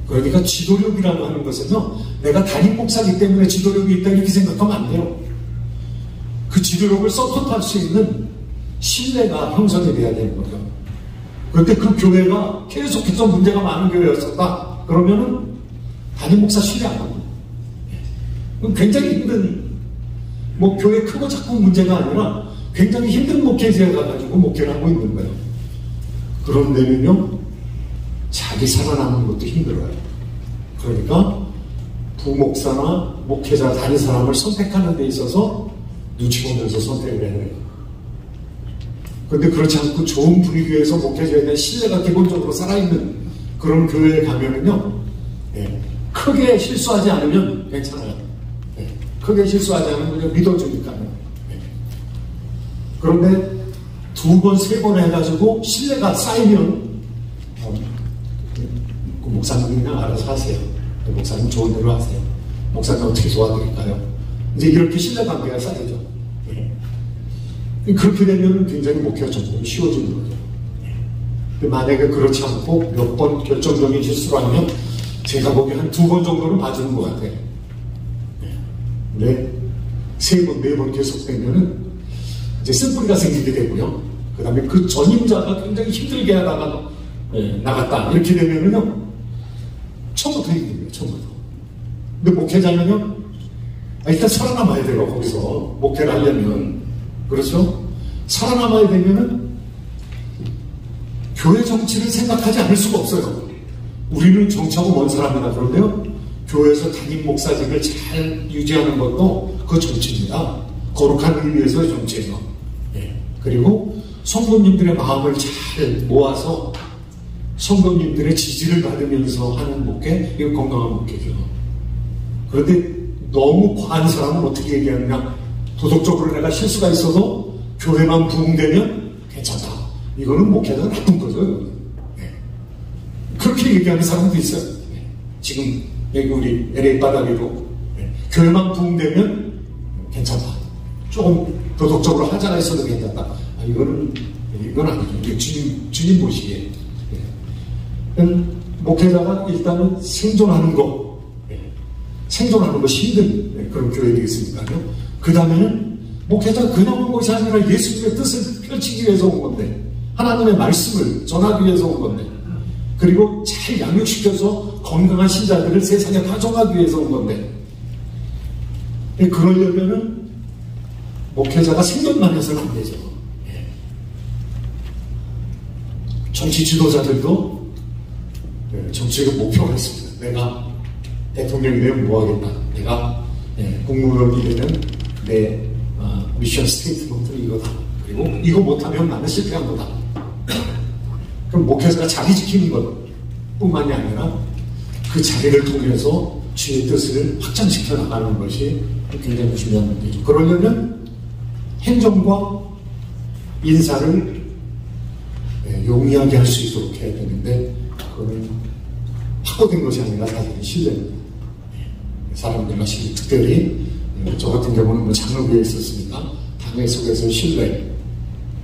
그러니까 지도력이라고 하는 것은요, 내가 담임 목사이기 때문에 지도력이 있다 이렇게 생각하면 안 돼요. 그 지도력을 서포트할 수 있는 신뢰가 형성이 돼야 되는 거죠. 그런데 그 교회가 계속해서 문제가 많은 교회였었다. 그러면은 담임 목사 신뢰 안 합니다. 그럼 굉장히 힘든, 뭐 교회 크고 작고 문제가 아니라 굉장히 힘든 목회자가 가지고 목회를 하고 있는 거예요. 그런데는요, 자기 살아남는 것도 힘들어요. 그러니까 부목사나 목회자 다른 사람을 선택하는 데 있어서 눈치 보면서 선택을 해야 돼요. 그런데 그렇지 않고 좋은 분위기에서 목회자에 대한 신뢰가 기본적으로 살아있는 그런 교회에 가면은요, 크게 실수하지 않으면 괜찮아요. 크게 실수하지 않으면 그냥 믿어주니까요. 그런데 두 번, 세 번 해가지고 신뢰가 쌓이면 그 목사님이 그냥 알아서 하세요. 목사님 좋은 대로 하세요. 목사님 어떻게 도와드릴까요? 이제 이렇게 신뢰관계가 쌓이죠. 그렇게 되면 굉장히 목회가 점점 쉬워지는 거죠. 근데 만약에 그렇지 않고 몇 번 결정적인 실수를 하면 제가 보기에 한 두 번 정도는 봐주는 것 같아요. 근데 세 번, 네 번 계속되면은 이제 쓴뿌리가 생기게 되고요. 그 다음에 그 전임자가 굉장히 힘들게 하다가 나갔다. 이렇게 되면은요, 처음부터 힘들어요, 처음부터. 근데 목회자면요, 일단 살아남아야 돼요, 거기서. 목회를 하려면. 그렇죠? 살아남아야 되면은 교회 정치를 생각하지 않을 수가 없어요. 우리는 정치하고 먼 사람이다. 그런데요, 교회에서 담임 목사직을 잘 유지하는 것도 그 정치입니다. 거룩한 의미에서의 정치예요. 그리고 성도님들의 마음을 잘 모아서 성도님들의 지지를 받으면서 하는 목회, 이거 건강한 목회죠. 그런데 너무 과한 사람은 어떻게 얘기하느냐? 도덕적으로 내가 실수가 있어도 교회만 부흥되면 괜찮다. 이거는 목회자가 나쁜 거죠. 그렇게 얘기하는 사람도 있어요. 지금 여기 우리 LA 바다리로 교회만 부흥되면 괜찮다. 조금 도덕적으로 하자가 있어도 괜찮다. 이건 아니죠. 이게 주님 보시기에. 목회자가 일단은 생존하는 것이 힘든 그런 교회 되겠으니까요. 그 다음에는 목회자가 그냥 온 것이 아니라 예수님의 뜻을 펼치기 위해서 온 건데, 하나님의 말씀을 전하기 위해서 온 건데, 그리고 잘 양육시켜서 건강한 신자들을 세상에 파송하기 위해서 온 건데, 그러려면은 목회자가 생존만 해서는 안 되죠. 정치 지도자들도 정치적 목표가 있습니다. 내가 대통령이 되면 뭐 하겠다. 내가 국무위원이 되면 내 미션 스테이트먼트는 이거다. 그리고 이거 못하면 나는 실패한 거다. 그럼 목회자가 자리 지키는 것 뿐만이 아니라 그 자리를 통해서 주의 뜻을 확장시켜 나가는 것이 굉장히 중요한 문제죠. 그러려면 행정과 인사를 용이하게 할 수 있도록 해야 되는데, 그거는 확보된 것이 아니라 사실은 신뢰입니다. 사람들과 특별히 저 같은 경우는 뭐 장로교에 있었으니까 당회 속에서 신뢰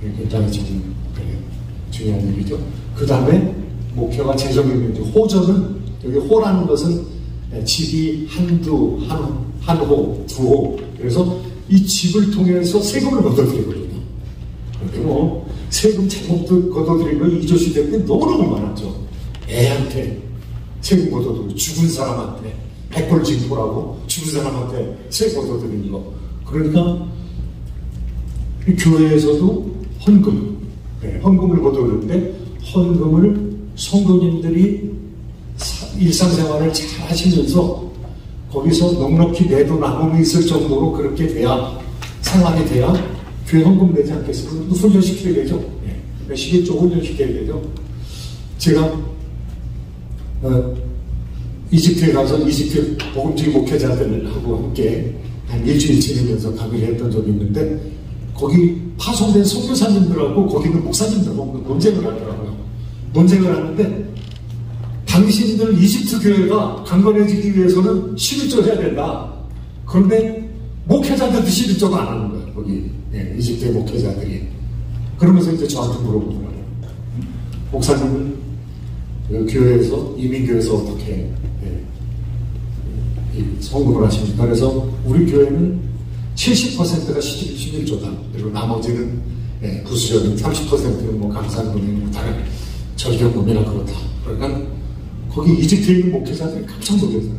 굉장히 지금 중요한 일이죠. 그 다음에 목표가 재정의 문제. 호전은, 여기 호라는 것은 집이 한두, 한호, 두호. 그래서 이 집을 통해서 세금을 걷어들이거든요. 그런데 뭐 세금 잘못 걷어들이는 이조 시대 때 너무너무 많았죠. 애한테 세금 걷어들이고, 죽은 사람한테 백골징포라고 죽은 사람한테 세금 걷어들이는 거. 그러니까 교회에서도 헌금을 걷어들이는데, 헌금을 성도님들이 일상생활을 잘 하시면서 거기서 넉넉히 내도 남음이 있을 정도로 그렇게 돼야, 생활이 돼야 교회 헌금 내지 않겠습니까? 훈련시켜야 되죠. 몇십일 조 훈련시켜야 되죠. 제가 이집트에 가서 이집트 복음주의 목회자들하고 함께 한 일주일 지내면서 강의를 했던 적이 있는데, 거기 파송된 선교사님들하고 거기 있는 목사님들하고 논쟁을 하더라고요. 논쟁을 하는데, 당신들 이집트 교회가 강건해지기 위해서는 11조 해야 된다. 그런데 목회자들도 11조가 안 하는 거예요. 거기 이집트의 목회자들이. 그러면서 이제 저한테 물어보더라고요. 목사님은 그 교회에서, 이민교회에서 어떻게 성금을 하십니까? 그래서 우리 교회는 70%가 11조다. 그리고 나머지는 부수적인 30%는 뭐 감사금이고 뭐 다른 절경금이나 그렇다. 그러니까 거기 이집트에 있는 목회자들이 깜짝 놀랐어요.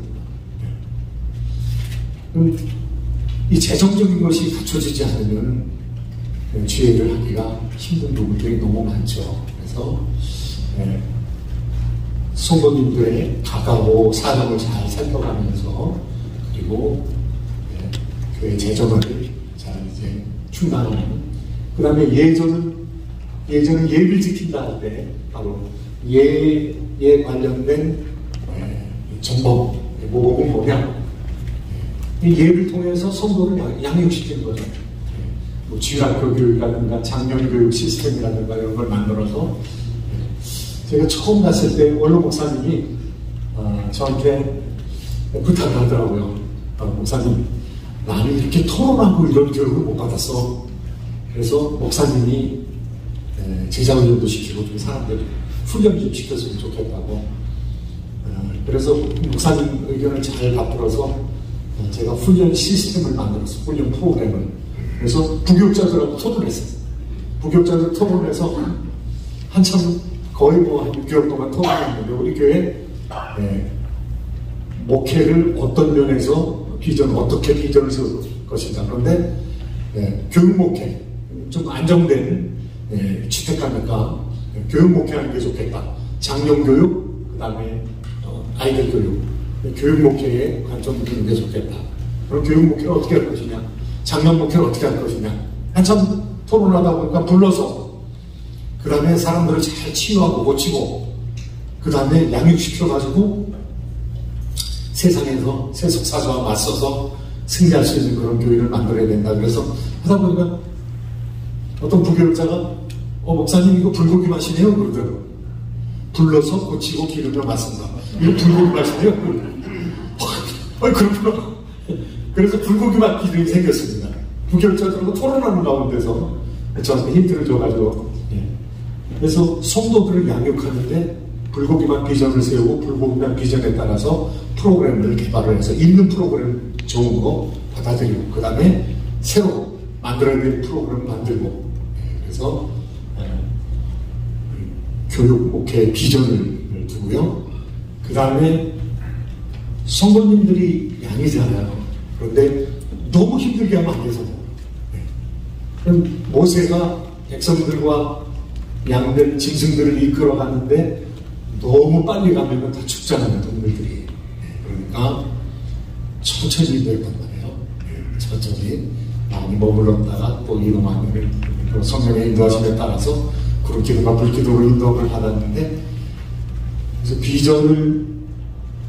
이 재정적인 것이 갖춰지지 않으면 지혜를 하기가 힘든 부분들이 너무 많죠. 그래서 성도님들의 가가고 사정을 잘 살펴가면서, 그리고 교회 재정을 잘 이제 충당하는. 그 다음에 예전은 예를 지킨다 할 때 바로 예에 관련된 정법, 모범이 뭐냐? 이 예를 통해서 성도를 양육시키는 거죠. 뭐 지휘학교 교육이라든가 장년 교육 시스템이라든가 이런 걸 만들어서, 제가 처음 갔을 때 원로 목사님이 저한테 부탁을 하더라고요. 목사님, 나는 이렇게 토론하고 이런 교육을 못 받았어. 그래서 목사님이 제자훈련도 시키고 좀 사람들 훈련 좀 시켰으면 좋겠다고. 그래서 목사님 의견을 잘 받들어서 제가 훈련 시스템을 만들었어요. 훈련 프로그램을. 그래서 부교육자들하고 토론했어요. 부교육자들 토론해서 한참 거의 뭐 한 6개월 동안 토론했는데, 우리 교회 목회를 어떤 면에서 어떻게 비전을 세울 것인가. 그런데 교육 목회, 좀 안정된 주택가니까 교육 목회하는 게 좋겠다. 장년 교육, 그 다음에 아이들 교육, 교육 목회에 관점을 두는 게 좋겠다. 그럼 교육 목회를 어떻게 할 것이냐, 장년 목회를 어떻게 할 것이냐, 한참 토론하다 보니까 불러서 그 다음에 사람들을 잘 치유하고 고치고, 그 다음에 양육시켜가지고 세상에서 세속사자와 맞서서 승리할 수 있는 그런 교회를 만들어야 된다. 그래서 하다 보니까 어떤 부교육자가 목사님 이거 불고기 맛이네요 그러더라고요. 불러서 고치고 기르며 맞습니다. 이거 불고기 맛이네요. 그렇구나. 그래서 불고기 맛 기준이 생겼습니다. 부교육자들하고 토론하는 가운데서 저한테 힌트를 줘가지고, 그래서 성도들을 양육하는데 불고기만 비전을 세우고, 불고기만 비전에 따라서 프로그램을 개발을 해서 있는 프로그램 좋은 거 받아들이고, 그 다음에 새로 만들어야 될 프로그램 만들고, 그래서 교육 목회 비전을 두고요. 그 다음에 성도님들이 양이잖아요. 그런데 너무 힘들게 하면 안 되잖아요. 그럼 모세가 백성들과 양들, 짐승들을 이끌어가는데 너무 빨리 가면 다 죽잖아요, 동물들이. 그러니까 천천히 됐단 말이에요. 천천히 많이 머물렀다가 또 이동하는 성령의 인도하심에 따라서 구름기둥과 불기둥으로 인도를 받았는데, 그래서 비전을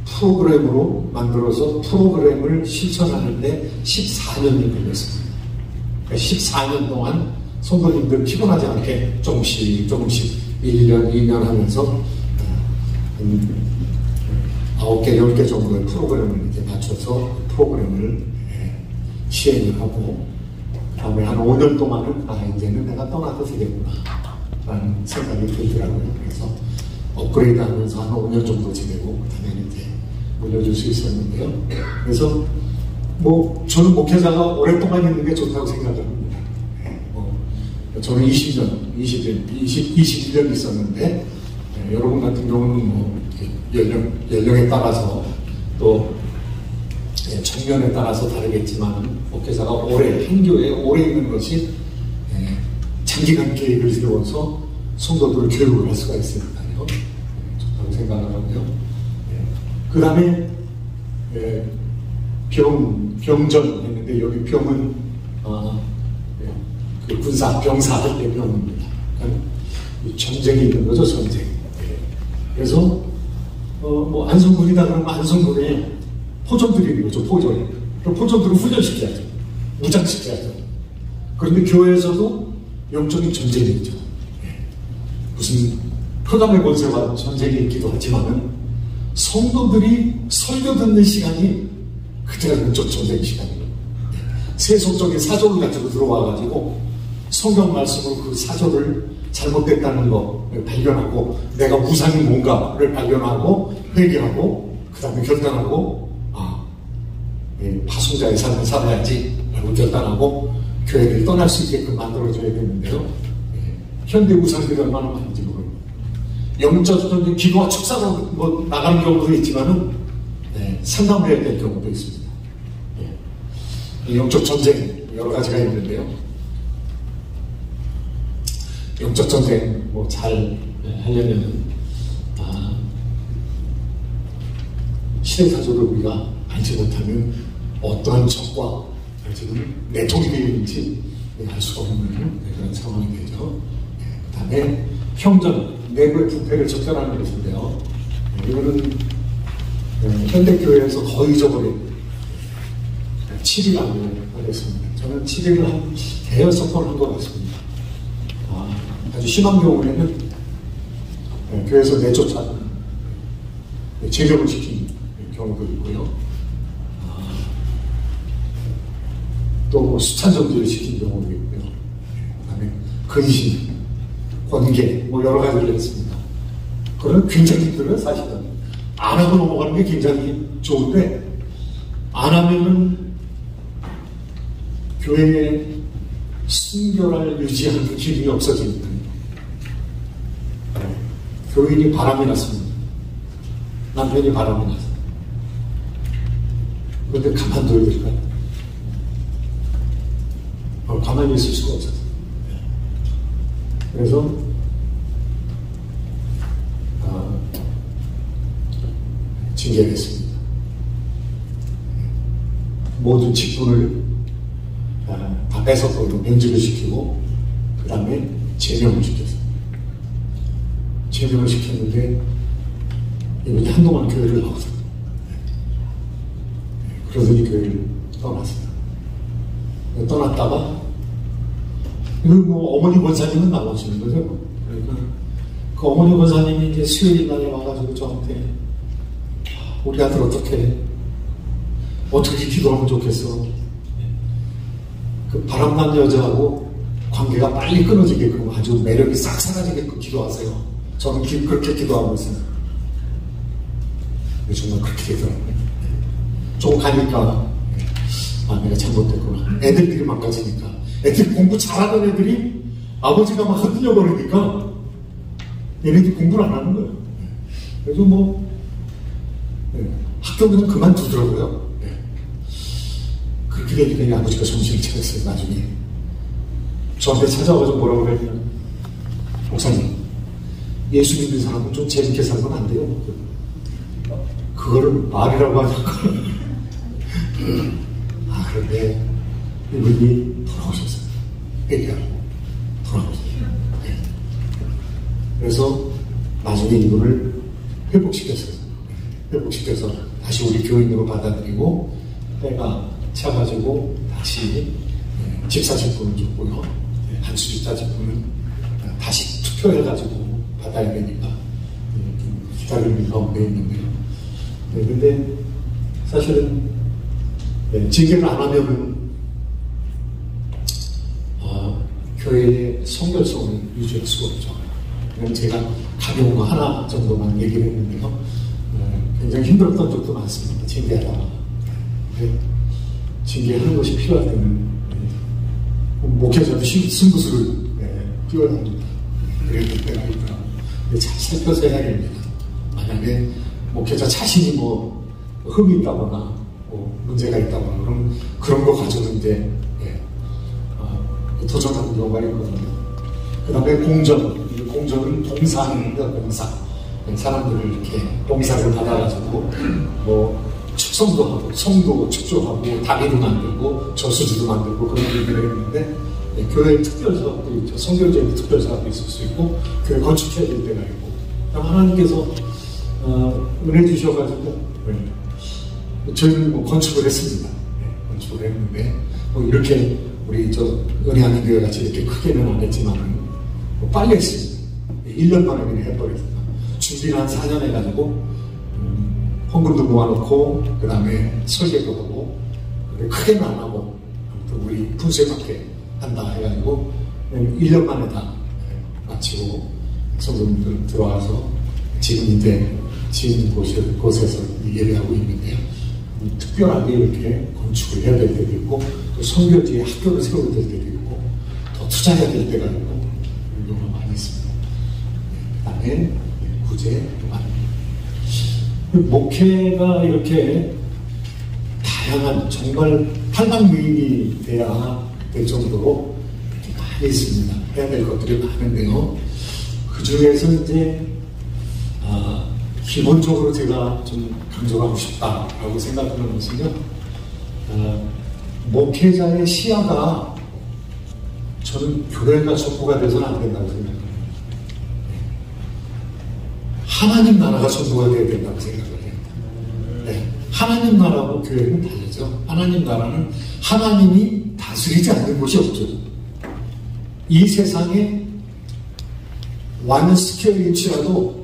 프로그램으로 만들어서 프로그램을 실천하는데 14년이 걸렸습니다. 그러니까 14년 동안 성도님들 피곤하지 않게 조금씩 1년, 2년 하면서 9개, 10개 정도의 프로그램을 이렇게 맞춰서 프로그램을 시행을 하고, 그 다음에 한 5년 동안은 이제는 내가 떠나도 되겠구나 라는 생각이 들더라고요. 그래서 업그레이드 하면서 한 5년 정도 지내고, 그 다음에 이제 물려줄 수 있었는데요. 그래서 뭐 저는 목회자가 오랫동안 있는 게 좋다고 생각을 합니다. 저는 21년 있었는데, 여러분 같은 경우는 뭐 연령에 따라서 또 청년에 따라서 다르겠지만, 목회자가 한 교회에 오래 있는 것이 장기간 계획을 세워서 성도들을 교육을 할 수가 있으니까요. 좋다고 생각을 하고요. 그 다음에 병전 했는데 여기 병은 그 군사 병사 할 때 병입니다. 그러니까 전쟁이 있는 거죠, 전쟁. 그래서 뭐 안성군이다 그러면 안성군에 포전들이 있는 거죠, 포전. 그럼 포전들을 훈련시켜야죠, 무장시켜야죠. 그런데 교회에서도 영적인 전쟁이 있죠. 무슨 표담의 권세와 전쟁이 있기도 하지만은 성도들이 설교 듣는 시간이 그때가 영적 전쟁 시간이에요. 세속적인 사조를 가지고 들어와가지고 성경 말씀으로 그 사조를 잘못됐다는 걸 발견하고 내가 우상이 뭔가를 발견하고 회개하고 그 다음에 결단하고 파송자의 삶을 살아야지 라고 결단하고 교회를 떠날 수 있게끔 만들어줘야 되는데요. 현대 우상들이 얼마나 많은지 모르겠어요. 영적인 기도와 축사로 뭐 나가는 경우도 있지만은 상담해야 될 경우도 있습니다. 영적 전쟁 여러 가지가 있는데요. 영적 전쟁 뭐 잘 하려면 시대사조를 우리가 알지 못하면 어떠한 적과 지금 내통이 되어 있는지 알 수가 없는 그런 상황이 되죠. 그 다음에 형전, 내부의 부패를 적절하는 것인데요. 이거는 현대교회에서 거의 잊어버린 7이라고 하겠습니다. 저는 7일을 한 대여섯 번 한 것 같습니다. 아주 심한 경우에는 교회에서 내쫓아 재경을 시킨 경우도 있고요. 또 뭐 수찬정지를 시킨 경우도 있고요. 그 다음에 근심, 권계, 뭐 여러 가지를 했습니다. 그건 굉장히 힘들어요, 사실은. 안 하고 넘어가는 게 굉장히 좋은데, 안 하면은 교회의 순결을 유지하는 기능이 없어집니다. 교인이 바람이 났습니다. 남편이 바람이 났어요. 그런데 가만둬야 될까요? 가만히 있을 수가 없었어요. 그래서 징계했습니다. 모든 직분을 다 뺏었고 면직을 시키고 그 다음에 제명을 시켰어요. 제명을 시켰는데 이분이 한동안 교회를 나왔어요. 그러더니 교회를 떠났어요. 떠났다가 뭐 어머니 권사님은 나오시는 거죠. 그러니까 그 어머니 권사님이 이제 수요일 날에 와가지고 저한테 우리 아들 어떻게 기도하면 좋겠어. 그 바람난 여자하고 관계가 빨리 끊어지게끔 아주 매력이 싹 사라지게끔 기도하세요. 저는 그렇게 기도하고 있어요. 정말 그렇게 되더라고요. 조금 가니까 내가 잘못됐구나. 애들끼리 망가지니까. 애들이 공부 잘하는 애들이 아버지가 막 흔들려 버리니까 얘네들이 공부를 안 하는 거예요. 그래서 뭐 학교 그냥 그만두더라고요. 그렇게 되니까 이 아버지가 정신을 차렸어요. 나중에 저한테 찾아와서 뭐라고 그랬냐면 목사님, 예수 믿는 사람은 좀 재밌게 살면 안 돼요. 그거를 말이라고 하니까 그런데 이분이 돌아오셨어요. 얘기하고 돌아오셨어요. 그래서 나중에 이분을 회복시켰어요. 회복시켜서 다시 우리 교인으로 받아들이고 때가 차가지고 다시 집사 직분을 줬고요. 한수 집사 직분은 다시 투표해가지고 받아야 되니까 기다리는 가운데 있는데요. 근데 사실은 징계를 안 하면은 교회의 성결성을 유지할 수가 없죠. 그냥 제가 가벼운 거 하나 정도만 얘기를 했는데요. 굉장히 힘들었던 적도 많습니다. 징계하다가. 징계하는 것이 필요할 때는 목회자도 승부수를 띄워야 합니다. 그랬을 때가 있다. 잘 살펴서 해야 됩니다. 만약에 목회자 자신이 뭐 흠이 있다거나 문제가 있다거나 그런 거 가지고 이제 도전하는 경우가 있거든요. 그 다음에 공전은 동사입니다. 동사. 사람들을 이렇게 봉사를 받아가지고 뭐 축성도 하고 성도 축조하고 다리도 만들고 저수지도 만들고 그런 일들을 했는데 교회 특별 사업도 있죠. 성교제의 특별 사업도 있을 수 있고 교회 건축해야 될 때가 있고 하나님께서 은혜 주셔가지고 저희는 뭐 건축을 했습니다. 건축을 했는데 뭐 이렇게 우리 은혜하는 교회 같이 이렇게 크게는 안 했지만은 뭐 빨리 했습니다. 1년 만에 그냥 해버렸습니다. 준비를 한 4년 해가지고 헌금도 모아놓고 그 다음에 설계도 하고 크게는 안 하고 아무튼 우리 분쇄밖에 한다 해가지고 1년 만에 다 마치고 성도님들 들어와서 지금 이제 지은 곳에서 예배하고 있는데요. 특별하게 이렇게 건축을 해야 될 때도 있고 또 선교지에 학교를 세워야 될 때도 있고 더 투자해야 될 때가 있고 이런 경우가 많이 있습니다. 그 다음에 구제 많이 목회가 이렇게 다양한 정말 팔방미인이 돼야 될 정도로 이렇게 많이 있습니다. 해야 될 것들이 많은데요. 그 중에서 이제 기본적으로 제가 좀 강조하고 싶다라고 생각하는 것은요. 목회자의 시야가 저는 교회가 전부가 돼서는 안 된다고 생각합니다. 하나님 나라가 전부가 되어야 된다고 생각을 해요. 네. 하나님 나라하고 교회는 다르죠. 하나님 나라는 하나님이 다스리지 않는 곳이 없죠. 이 세상에 완스케일일지라도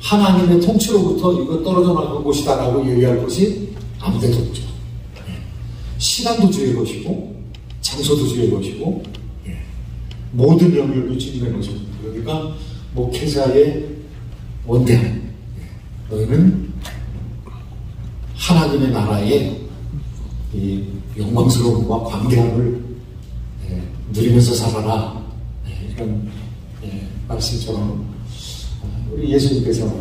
하나님의 통치로부터 이거 떨어져 나간 곳이다라고 얘기할 것이 아무데도 없죠. 시간도 주의 것이고 장소도 주의 것이고 모든 영역이 주님의 것입니다. 그러니까 목회자의 원대함, 너희는 하나님의 나라의 이 영광스러움과 광대함을 누리면서 살아라. 이런 말씀처럼 우리 예수님께서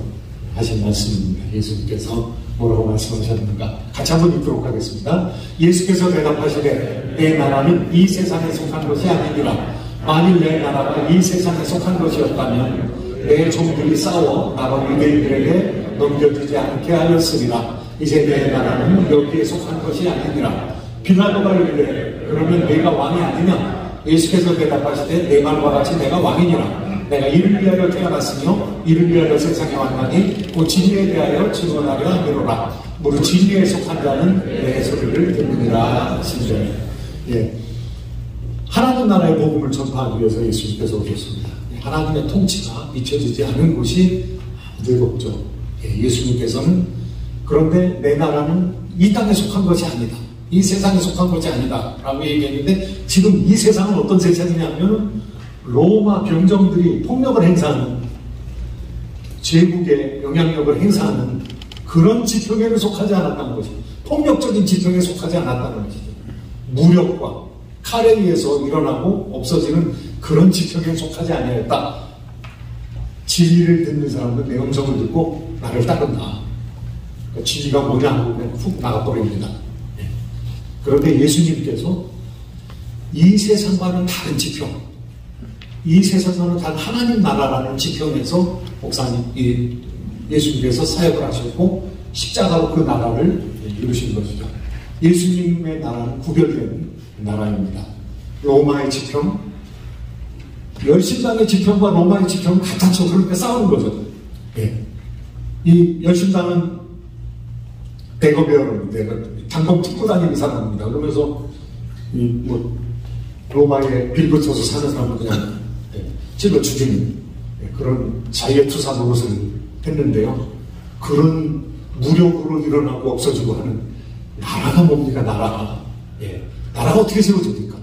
하신 말씀입니다. 예수님께서 뭐라고 말씀하셨는가? 같이 한번 읽도록 하겠습니다. 예수께서 대답하시되 내 나라는 이 세상에 속한 것이 아니니라. 만일 내 나라가 이 세상에 속한 것이었다면 내 종들이 싸워 나로 유대인들에게 넘겨주지 않게 하였으리라. 이제 내 나라는 여기에 속한 것이 아니니라. 빌라도가 이르되 그러면 내가 왕이 아니냐? 예수께서 대답하시되 내 말과 같이 내가 왕이니라. 내가 이를 위하여 태어났으며 이를 위하여 세상에 왔나니 곧 진리에 대하여 증언하려 함이로라. 무릇 진리에 속한 자는 내 소리를 듣느니라. 하나님 나라의 복음을 전파하기 위해서 예수님께서 오셨습니다. 하나님의 통치가 비춰지지 않은 곳이 아무데도 없죠. 예수님께서는 그런데 내 나라는 이 땅에 속한 것이 아니다. 이 세상에 속한 것이 아니다. 라고 얘기했는데 지금 이 세상은 어떤 세상이냐면 로마 병정들이 폭력을 행사하는 제국의 영향력을 행사하는 그런 지평에는 속하지 않았다는 것이죠. 폭력적인 지평에 속하지 않았다는 것이죠. 무력과 칼에 의해서 일어나고 없어지는 그런 지평에 속하지 아니하였다. 진리를 듣는 사람은 내 음성을 듣고 나를 따른다. 그러니까 진리가 뭐냐 하고 그냥 훅 나가버립니다. 그런데 예수님께서 이 세상과는 다른 지평, 이 세상과는 다른 하나님 나라라는 지평에서 예수님께서 사역을 하셨고 십자가로 그 나라를 이루신 것이죠. 예수님의 나라는 구별된 나라입니다. 로마의 지평, 열심당의 지평과 로마의 지평은 같아서 그렇게 싸우는 거죠. 이 열심당은 대거배열은 단검 뜯고 다니는 사람입니다. 그러면서 로마에 빌붙어서 사는 사람은 그냥 찔러 죽이는 그런 자유투사 노릇을 했는데요. 그런 무력으로 일어나고 없어지고 하는 나라가 뭡니까? 나라가 어떻게 세워집니까?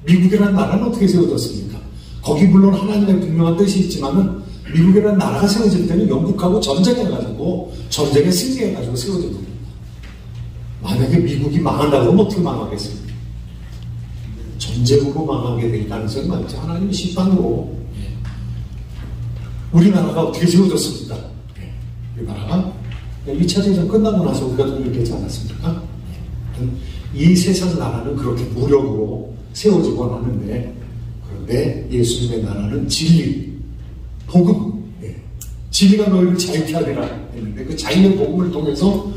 미국이라는 나라는 어떻게 세워졌습니까? 거기 물론 하나님의 분명한 뜻이 있지만은 미국이라는 나라가 세워질 때는 영국하고 전쟁에 승리해가지고 세워진 겁니다. 만약에 미국이 망한다고 하면 어떻게 망하겠습니까? 전쟁으로 망하게 될 가능성이 많죠. 하나님의 심판으로. 우리나라가 어떻게 세워졌습니까? 우리나라가 2차 대전 끝나고 나서 우리가 독립되지 않았습니까? 이 세상 나라는 그렇게 무력으로 세워지곤 하는데, 그런데 예수님의 나라는 진리, 복음, 진리가 너희를 자유케 하리라 했는데 그 자유의 복음을 통해서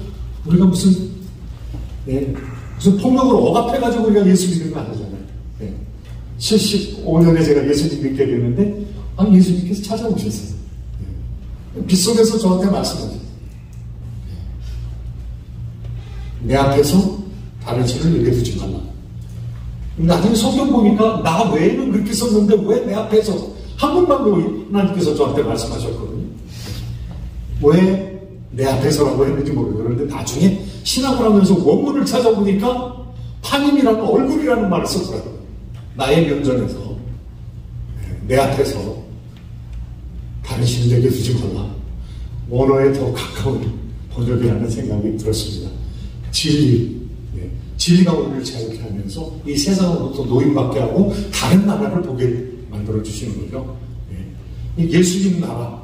우리가 무슨 폭력을 억압해가지고 우리가 예수 믿는 거 아니잖아요. 75년에 제가 예수님 믿게 됐는데 예수님께서 찾아오셨어요. 빗속에서 저한테 말씀하셨어요. 내 앞에서 다른 신을 얘기해주지 말라. 나중에 성경 보니까 나 외에는 그렇게 썼는데 왜 내 앞에서 한 번만 하나님께서 저한테 말씀하셨거든요. 왜 내 앞에서라고 했는지 모르겠어요. 그런데 나중에 신학을 하면서 원문을 찾아보니까 파님이라는 얼굴이라는 말을 썼더라고요. 나의 면전에서 내 앞에서 다른 신을 내게 두지 말라. 원어에 더 가까운 번역이라는 생각이 들었습니다. 진리가 우리를 자유케 하면서 이 세상으로부터 노임받게 하고 다른 나라를 보게 만들어 주시는 거죠. 예수님 나라,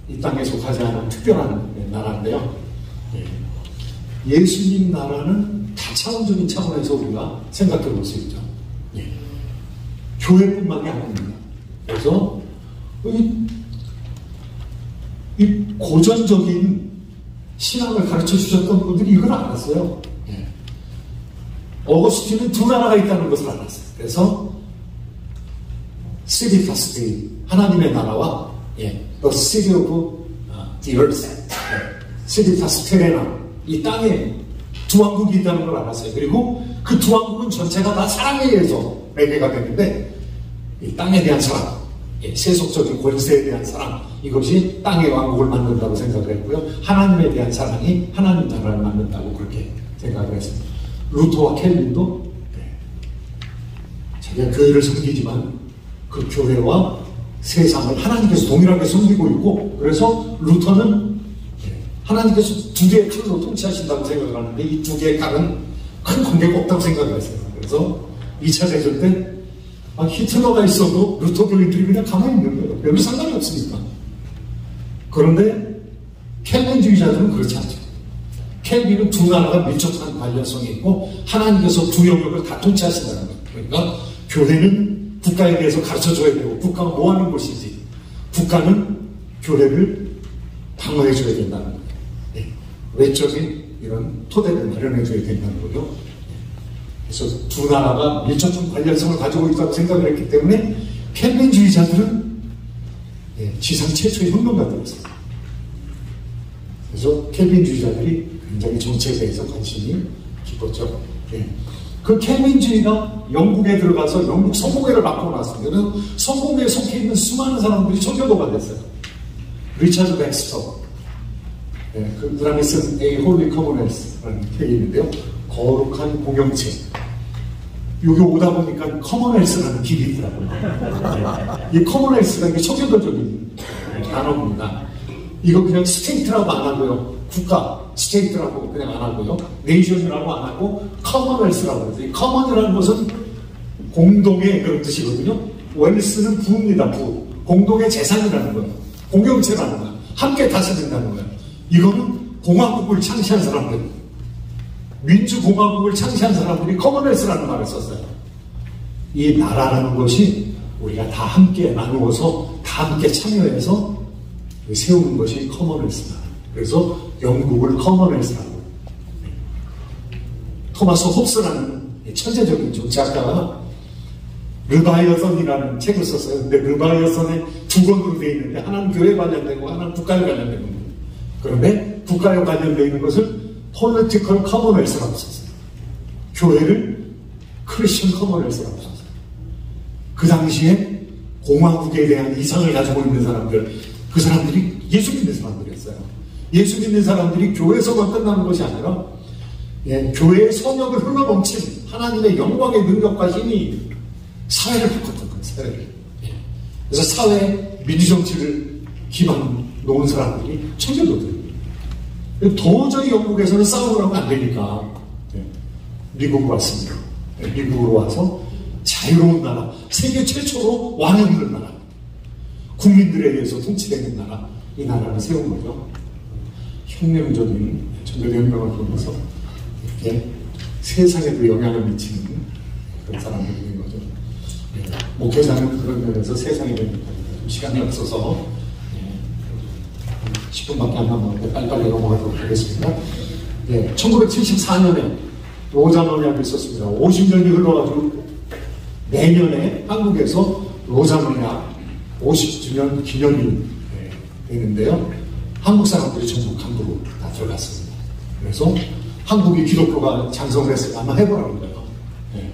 이 땅에 속하지 않은 특별한 나라인데요. 예수님 나라는 다차원적인 차원에서 우리가 생각해 볼 수 있죠. 교회뿐만이 아닙니다. 그래서 이 고전적인 신앙을 가르쳐 주셨던 분들이 이걸 알았어요. 어거스틴은 두 나라가 있다는 것을 알았어요. 그래서 City Past 하나님의 나라와 The City of the Earth, City Past Terrena, 이 땅에 두 왕국이 있다는 걸 알았어요. 그리고 그 두 왕국은 전체가 다 사랑에 의해서 매개가 되는데 이 땅에 대한 사랑, 세속적인 권세에 대한 사랑, 이것이 땅의 왕국을 만든다고 생각을 했고요. 하나님에 대한 사랑이 하나님 나라를 만든다고 그렇게 생각을 했습니다. 루터와 켈빈도 자기가 교회를 섬기지만 그 교회와 세상을 하나님께서 동일하게 섬기고 있고, 그래서 루터는 하나님께서 두 개의 칼로 통치하신다고 생각을 하는데 이 두 개의 칼은 큰 관계가 없다고 생각을 했어요. 그래서 2차 대전 때 히틀러가 있어도 루터 교인들이 그냥 가만히 있는 거예요. 별로 상관이 없으니까. 그런데 켈빈주의자들은 그렇지 않죠. 켈빈은 두 나라가 밀접한 관련성이 있고 하나님께서 두 영역을 다 통치하신다는 거예요. 그러니까 교회는 국가에 대해서 가르쳐줘야 되고 국가가 뭐 하는 것인지 국가는 교회를 방어해줘야 된다는 거예요. 외적인 이런 토대를 마련해줘야 된다는 거죠. 그래서 두 나라가 밀접한 관련성을 가지고 있다고 생각을 했기 때문에 켈빈주의자들은 지상 최초의 혁명가들이었어요. 그래서 켈빈주의자들이 굉장히 정치에 대해서 관심이 깊었죠. 그 켈빈주의가 영국에 들어가서 영국 성공회를 맡고 나왔습니다. 성공회에 속해 있는 수많은 사람들이 청교도가 됐어요. 리차드 백스터, 그 사람이 쓴 A Holy Commonwealth라는 책이 있는데요. 거룩한 공영체. 여기 오다 보니까 커먼웰스라는 길이 있더라고요. 이 커먼웰스가 이게 청교도적인 단어입니다. 이거 그냥 스테이트라고 안 하고요. 국가, 스테이트라고 그냥 안 하고요. 네이션이라고 안 하고 커먼웰스라고 해요. 이 커먼이라는 것은 공동의 그런 뜻이거든요. 웰스는 부입니다. 부. 공동의 재산이라는 거예요. 공영체라는 거예요. 함께 다스린다는 거예요. 이거는 공화국을 창시한 사람들, 민주공화국을 창시한 사람들이 커먼웰스라는 말을 썼어요. 이 나라라는 것이 우리가 다 함께 나누어서 다 함께 참여해서 세우는 것이 커먼웰스다. 그래서 영국을 커먼웰스라고. 토마스 홉스라는 천재적인 정치학자가 르바이어선이라는 책을 썼어요. 근데 르바이어선에 두 권으로 되어 있는데 하나는 교회에 관련되고 하나는 국가에 관련된 겁니다. 그런데 국가에 관련되어 있는 것을 Political Commonwealth라고 썼어요. 교회를 Christian Commonwealth라고 썼어요. 그 당시에 공화국에 대한 이상을 가지고 있는 사람들, 그 사람들이 예수 믿는 사람들이었어요. 예수 믿는 사람들이 교회에서만 끝나는 것이 아니라 교회의 성역을 흘러넘친 하나님의 영광의 능력과 힘이 사회를 바꿨던 거예요. 사회를. 그래서 사회에 민주정치를 기반 놓은 사람들이 청교도들입니다. 도저히 영국에서는 싸움을 하면 안 되니까 미국으로 왔습니다. 미국으로 와서 자유로운 나라, 세계 최초로 왕이 없는 나라, 국민들에 의해서 통치되는 나라, 이 나라를 세운 거죠. 혁명적인 청교도혁명을 통해서 이렇게 세상에도 영향을 미치는 그런 사람들인 거죠. 목회자는 그런 면에서 세상에 대한 시간이 없어서 10분밖에 안 남았는데 빨리빨리 넘어가도록 하겠습니다. 예, 1974년에 로잔 언약이 있었습니다. 50년이 흘러가지고 내년에 한국에서 로잔 언약 50주년 기념일 되는데요. 한국 사람들이 전부 간부로 다 들어갔습니다. 그래서 한국이 기독교가 장성을 했어요. 아마 해보라는 거예요. 네.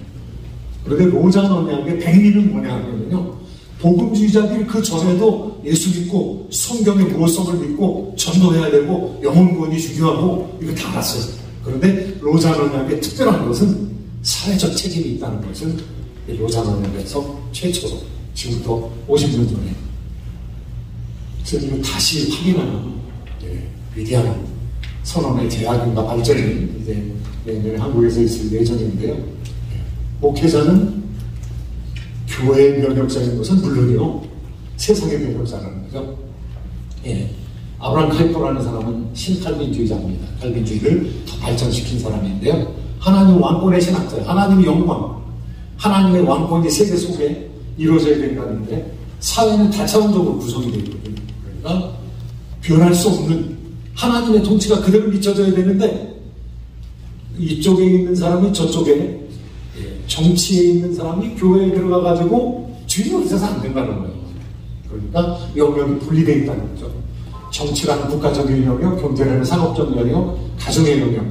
그런데 로잔 언약의 백미는 뭐냐 하면요. 복음주의자들이 그 전에도 예수 믿고 성경의 무엇성을 믿고 전도해야 되고 영혼 구원이 중요하고 이거 다 알았어요. 그런데 로잔 언약의 특별한 것은 사회적 책임이 있다는 것을 로잔 언약에서 최초로 지금부터 50년 전에 스님이 다시 확인하는 위대한 선언의 제약인가 발전이 이제 내년에 한국에서 있을 예정인데요. 목회자는 교회의 면역자인 것은 물론이요. 세상의 면역자라는 거죠. 예. 아브라함 칼포라는 사람은 신칼빈주의자입니다. 칼빈주의를 더 발전시킨 사람인데요. 하나님 왕권의 신학자예요. 하나님의 영광, 하나님의 왕권이 세계 속에 이루어져야 된다는데 사회는 다차원적으로 구성이 되어 있거든요. 그러니까 변할 수 없는 하나님의 통치가 그대로 미쳐져야 되는데 이쪽에 있는 사람이 저쪽에 정치에 있는 사람이 교회에 들어가가지고 주인이 있어서 안 된다는 거예요. 그러니까 영역이 분리되어 있다는 거죠. 정치라는 국가적인 영역, 경제라는 산업적 영역, 가정의 영역.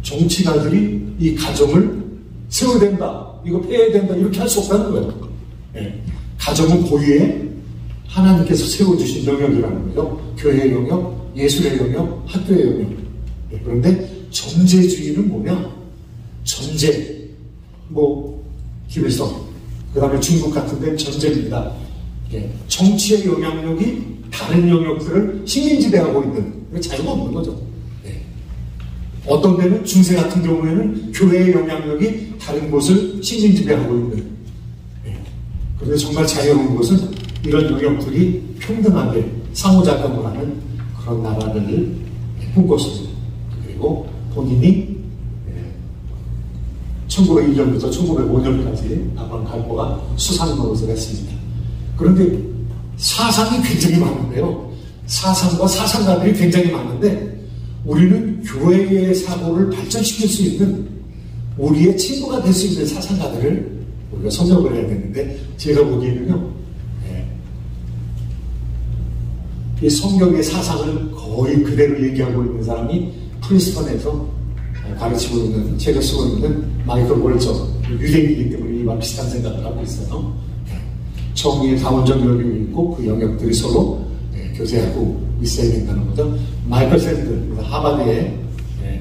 정치가들이 이 가정을 세워야 된다, 이거 폐해야 된다, 이렇게 할 수 없다는 거예요. 예. 가정은 고유의 하나님께서 세워주신 영역이라는 거죠. 교회의 영역, 예술의 영역, 학교의 영역. 예. 그런데 전제주의는 뭐냐? 전제. 김일성, 그 다음에 중국 같은 데는 전제입니다. 예. 정치의 영향력이 다른 영역들을 식민지배하고 있는 자유가 없는 거죠. 예. 어떤 데는 중세 같은 경우에는 교회의 영향력이 다른 곳을 식민지배하고 있는. 예. 그런데 정말 자유로운 것은 이런 영역들이 평등하게 상호작용을 하는 그런 나라를 꿈꿨습니다. 그리고 본인이 1901년부터 1905년까지 아브라함 칼포가 수상 노릇을 했습니다. 그런데 사상이 굉장히 많은데요. 사상과 사상가들이 굉장히 많은데 우리는 교회의 사고를 발전시킬 수 있는 우리의 친구가 될 수 있는 사상가들을 우리가 선정을 해야 되는데 제가 보기에는요. 이 성경의 사상을 거의 그대로 얘기하고 있는 사람이 프린스턴에서 가르치고 있는, 책을 쓰고 있는 마이클 월처, 유대인이기 때문에 이와 비슷한 생각을 하고 있어요. 정의의 다원적 영역이 있고 그 영역들이 서로 교제하고 있어야 된다는 거죠. 마이클 샌드, 하버드의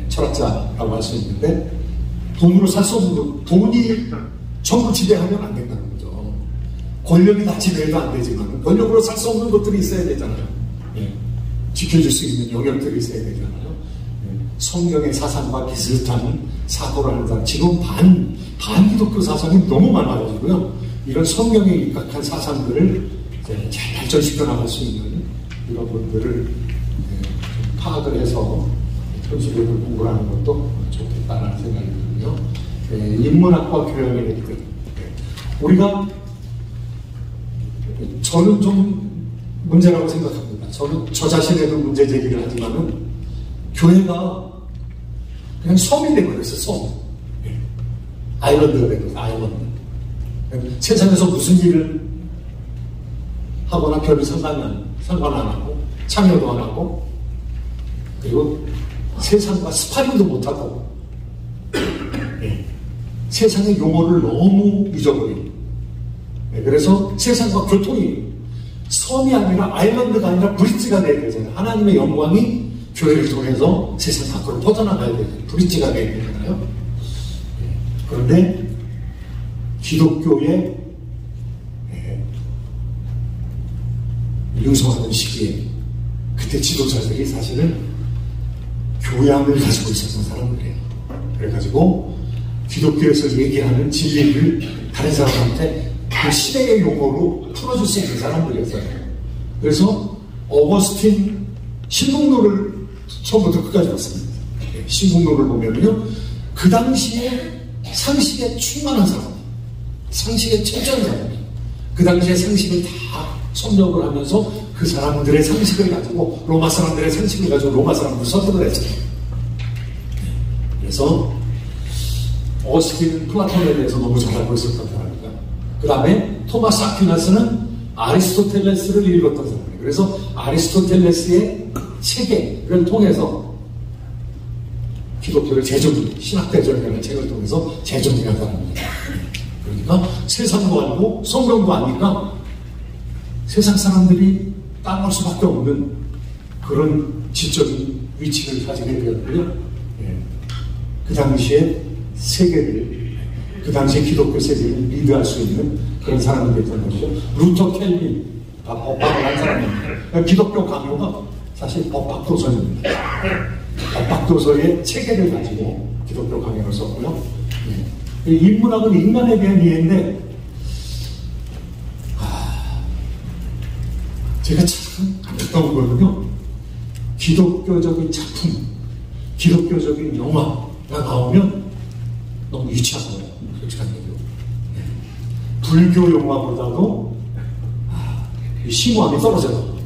철학자라고 할 수 있는데 돈으로 살 수 없는, 돈이 전부 지배하면 안 된다는 거죠. 권력이 다 지배해도 안 되지만 권력으로 살 수 없는 것들이 있어야 되잖아요. 지켜줄 수 있는 영역들이 있어야 되잖아요. 성경의 사상과 비슷한 사고를 하는 사람, 지금 반기독교 사상이 너무 많아가지고요. 이런 성경에 입각한 사상들을 잘 발전시켜 나갈 수 있는 이런 분들을 파악을 해서 현실력을 공부를 하는 것도 좋겠다는 생각이 들고요. 인문학과 교양의 획득. 우리가, 저는 좀 문제라고 생각합니다. 저는 저 자신에도 문제 제기를 하지만은 교회가 그냥 섬이 되버렸어요. 섬. 아일랜드가 되버렸어요. 아일랜드. 세상에서 무슨 일을 하거나 별로 상관 안 하고 참여도 안 하고 그리고 세상과 스파링도 못하고 세상의 용어를 너무 잊어버리고 그래서 세상과 교통이 섬이 아니라 아일랜드가 아니라 브릿지가 돼야 되잖아요. 하나님의 영광이 교회를 통해서 세상 밖으로 퍼져나가야 되잖아요. 브릿지가 돼야 되잖아요. 그런데 기독교의 융성하는 시기에 그때 지도자들이 사실은 교양을 가지고 있었던 사람들이에요. 그래가지고 기독교에서 얘기하는 진리를 다른 사람한테 그 시대의 용어로 풀어줄 수 있는 사람들이었어요. 그래서 어거스틴 신국로를 처음부터 끝까지 봤습니다. 신국로를 보면요, 그 당시에 상식에 충만한 사람, 상식에 철저한 사람, 그 당시에 상식을 다 섭렵을 하면서 그 사람들의 상식을 가지고 로마 사람들의 상식을 가지고 로마 사람들 설득을 했어요. 그래서 어스틴은 플라톤에 대해서 너무 잘 알고 있었던 사람이니까. 그 다음에 토마스 아퀴나스는 아리스토텔레스를 읽었던 사람이에요. 그래서 아리스토텔레스의 체계를 통해서 기독교를 신학대전이라는 책을 통해서 재정리한 사람입니다. 그러니까 세상도 알고 성경도 아니까 세상 사람들이 따라올 수밖에 없는 그런 지적인 위치를 가지게 되었고요. 그 당시에 세계를, 그 당시에 기독교 세계를 리드할 수 있는 그런 사람이 됐던 것이죠. 루터 켈빈, 다 법학을 한 사람입니다. 기독교 강요가 사실 법학도서입니다. 법학도서의 체계를 가지고 기독교 강요를 썼고요. 인문학은 인간에 대한 이해인데, 제가 참 안타까운 거는요, 기독교적인 작품, 기독교적인 영화가 나오면 너무 유치한 거예요. 솔직한 얘기로. 불교 영화보다도 심오함이 떨어져요.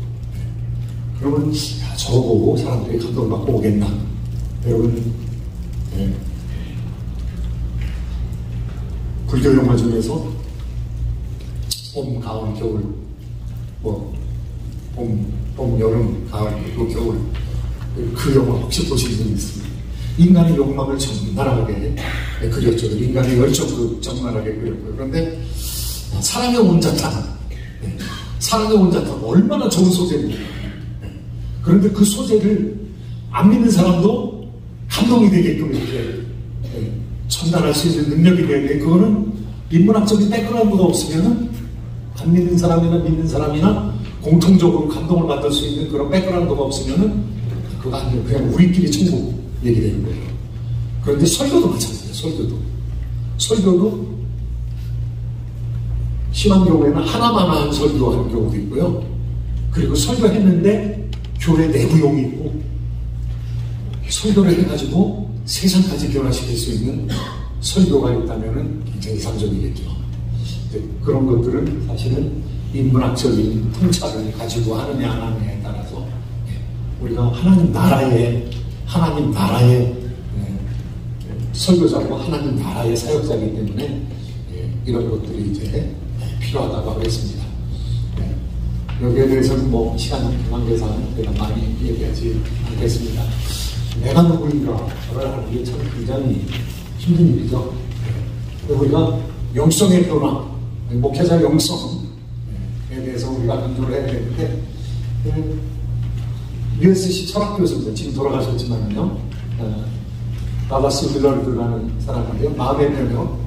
그러면 저거 보고 사람들이 감동받고 오겠나. 여러분, 불교 영화 중에서 봄, 가을, 겨울, 봄, 여름, 가을, 그리고 겨울, 그 영화 혹시 보신 분 있습니까? 인간의 욕망을 적나라하게 그렸죠. 인간의 열정도 적나라하게 그렸고요. 그런데 사랑의 온자탄, 얼마나 좋은 소재입니까? 그런데 그 소재를 안 믿는 사람도 감동이 되게끔 이렇게 전달할 수 있는 능력이 되는데, 그거는 인문학적인 백그라운드가 없으면은 안 믿는 사람이나 믿는 사람이나 공통적으로 감동을 받을 수 있는 그런 백그라운드가 없으면은 그거 아니에요. 그냥 우리끼리 천국 얘기되는 거예요. 그런데 설교도 마찬가지예요. 설교도 심한 경우에는 하나만 한 설교하는 경우도 있고요. 그리고 설교했는데 교회 내부용이 있고, 설교를 해가지고 세상까지 변화시킬 수 있는 설교가 있다면 굉장히 이상적이겠죠. 그런 것들은 사실은 인문학적인 통찰을 가지고 하느냐 안 하느냐에 따라서 우리가 하나님 나라의 설교자고 하나님 나라의 사역자이기 때문에 이런 것들이 이제 필요하다고 하겠습니다. 여기에 대해서는 뭐 시간 관계상 내가 많이 얘기하지 않겠습니다. 내가 누구인가를 하는 게 참 굉장히 힘든 일이죠. 우리가 영성의 변화, 목회자 영성에 대해서 우리가 강조를 해야 되는데, USC 철학교수입니다. 지금 돌아가셨지만요, 라바스 빌러드라는 사람인데요, 마음의 변형,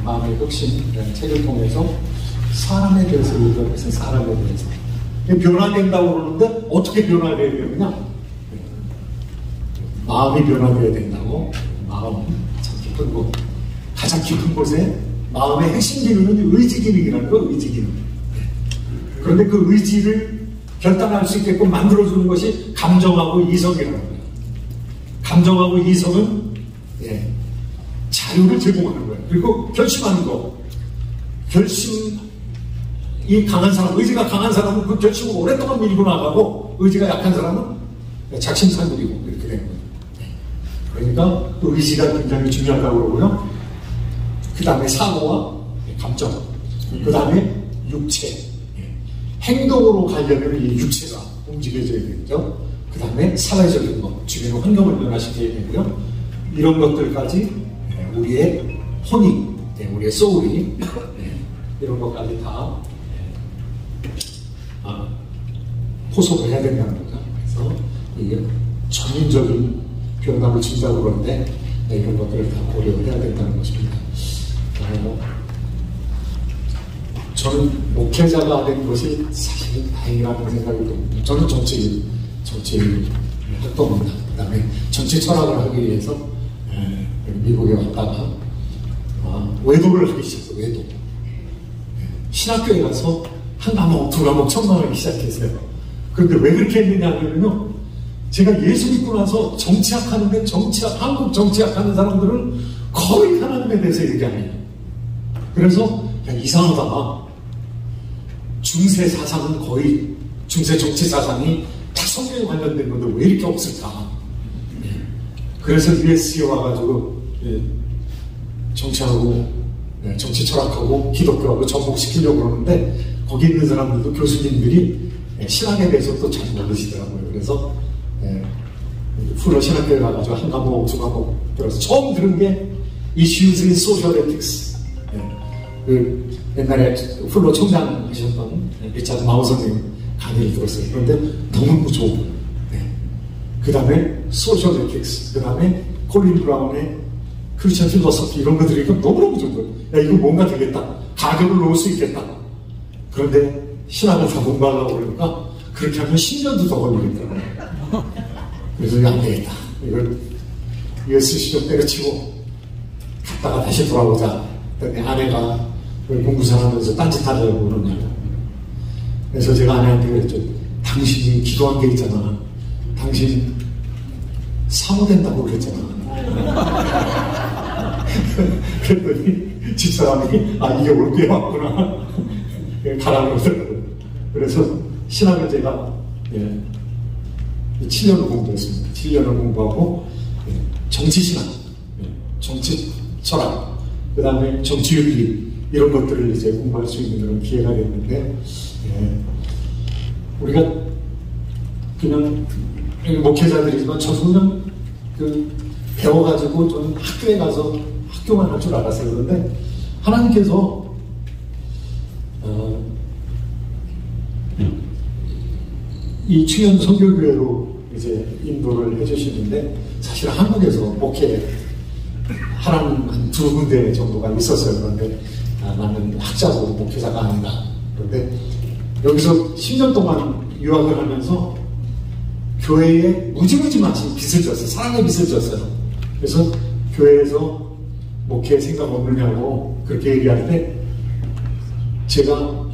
마음의 혁신이라는 책을 통해서 사람에 대해서 얘기하고 있어요. 사람에 대해서 변화된다고 그러는데 어떻게 변화돼야 되느냐? 마음이 변화되어야 된다고. 마음 가장 깊은 곳, 가장 깊은 곳에 마음의 핵심 기능은 의지 기능이라는 거예요. 의지 기능. 그런데 그 의지를 결단할 수 있게끔 만들어주는 것이 감정하고 이성이라는 거예요. 감정하고 이성은 자유를 제공하는 거예요. 그리고 결심하는 거. 결심이 강한 사람, 의지가 강한 사람은 그 결심을 오랫동안 밀고 나가고, 의지가 약한 사람은 작심삼일이고 이렇게 되는 거예요. 그러니까 의지가 굉장히 중요하다고 그러고요. 그 다음에 사고와 감정, 그 다음에 육체, 행동으로 가려면 이 육체가 움직여져야 되겠죠. 그 다음에 사회적인 것, 주변의 환경을 변화시켜야 되고요. 이런 것들까지 우리의 혼이, 우리의 소울이 이런 것까지 다 포섭을 해야 된다는 거죠. 그래서 이게 전인적인 변화를 준다고 그러는데 이런 것들을 다 고려해야 된다는 것입니다. 저는 목회자가 된 것이 사실 다행이라는 생각이 듭니다. 저는 정치인 활동입니다. 그 다음에 정치 철학을 하기 위해서 미국에 왔다가 외도를 하기 시작했어요. 외도. 신학교에 가서 한 과목, 두 과목 첨가하기 시작했어요. 그런데 왜 그렇게 했느냐 하면요, 제가 예수 믿고 나서 정치학 하는데 한국 정치학 하는 사람들은 거의 하나님에 대해서 얘기 안 해요. 그래서 그냥 이상하다. 중세 사상은 거의 중세 정치 사상이 다 성경에 관련된 건데 왜 이렇게 없을까? 그래서 USC에 와가지고 정치하고 정치 철학하고 기독교하고 접목시키려고 그러는데 거기 있는 사람들도 교수님들이 신학에 대해서 또 잘 모르시더라고요. 그래서 풀로 신학교에 가가지고 한 과목, 두 과목 들어서 처음 들은 게 Issues in Social Ethics. 그 옛날에 풀로 총장 하셨던 리차드 마우 선생님 강의를 들었어요. 그런데 너무 좋은 거예요. 그 다음에 Social Ethics, 그 다음에 콜린 브라운의 크리스천 필로소피 이런 거 들으니까 너무너무 좋은 거예요. 야, 이거 뭔가 되겠다. 가격을 놓을 수 있겠다. 그런데 신학을 다 공부하려고 그러니까 그렇게 하면 10년도 더 걸리겠더라고요. 그래서 이거 안 되겠다. 이걸 USC 좀 때려치고 갔다가 다시 돌아오자. 내 아내가 공부 잘하면서 딴짓하려고 그러냐고. 그래서 제가 아내한테 그랬죠. 당신이 기도한 게 있잖아. 당신 사모된다고 그랬잖아. 그랬더니 집사람이 이게 올 때 왔구나. 가라고 그러더라고요. 그래서 신학을 제가 7년을 공부했습니다. 7년을 공부하고 정치신학, 정치 철학, 그 다음에 정치윤리 이런 것들을 이제 공부할 수 있는 그런 기회가 됐는데 우리가 그냥 목회자들이지만 저도 그냥 배워가지고 좀 학교에 가서 학교만 할 줄 알았어요. 그런데 하나님께서 이 충현 선교교회로 이제 인도를 해주시는데 사실 한국에서 목회 하라는 한 두 군데 정도가 있었어요. 그런데 나는 학자고 목회자가 아니다. 그런데 여기서 10년 동안 유학을 하면서 교회에 무지무지 많이 빚을 졌어요. 사랑의 빚을 졌어요. 그래서 교회에서 목회 생각 없느냐고 그렇게 얘기하는데 제가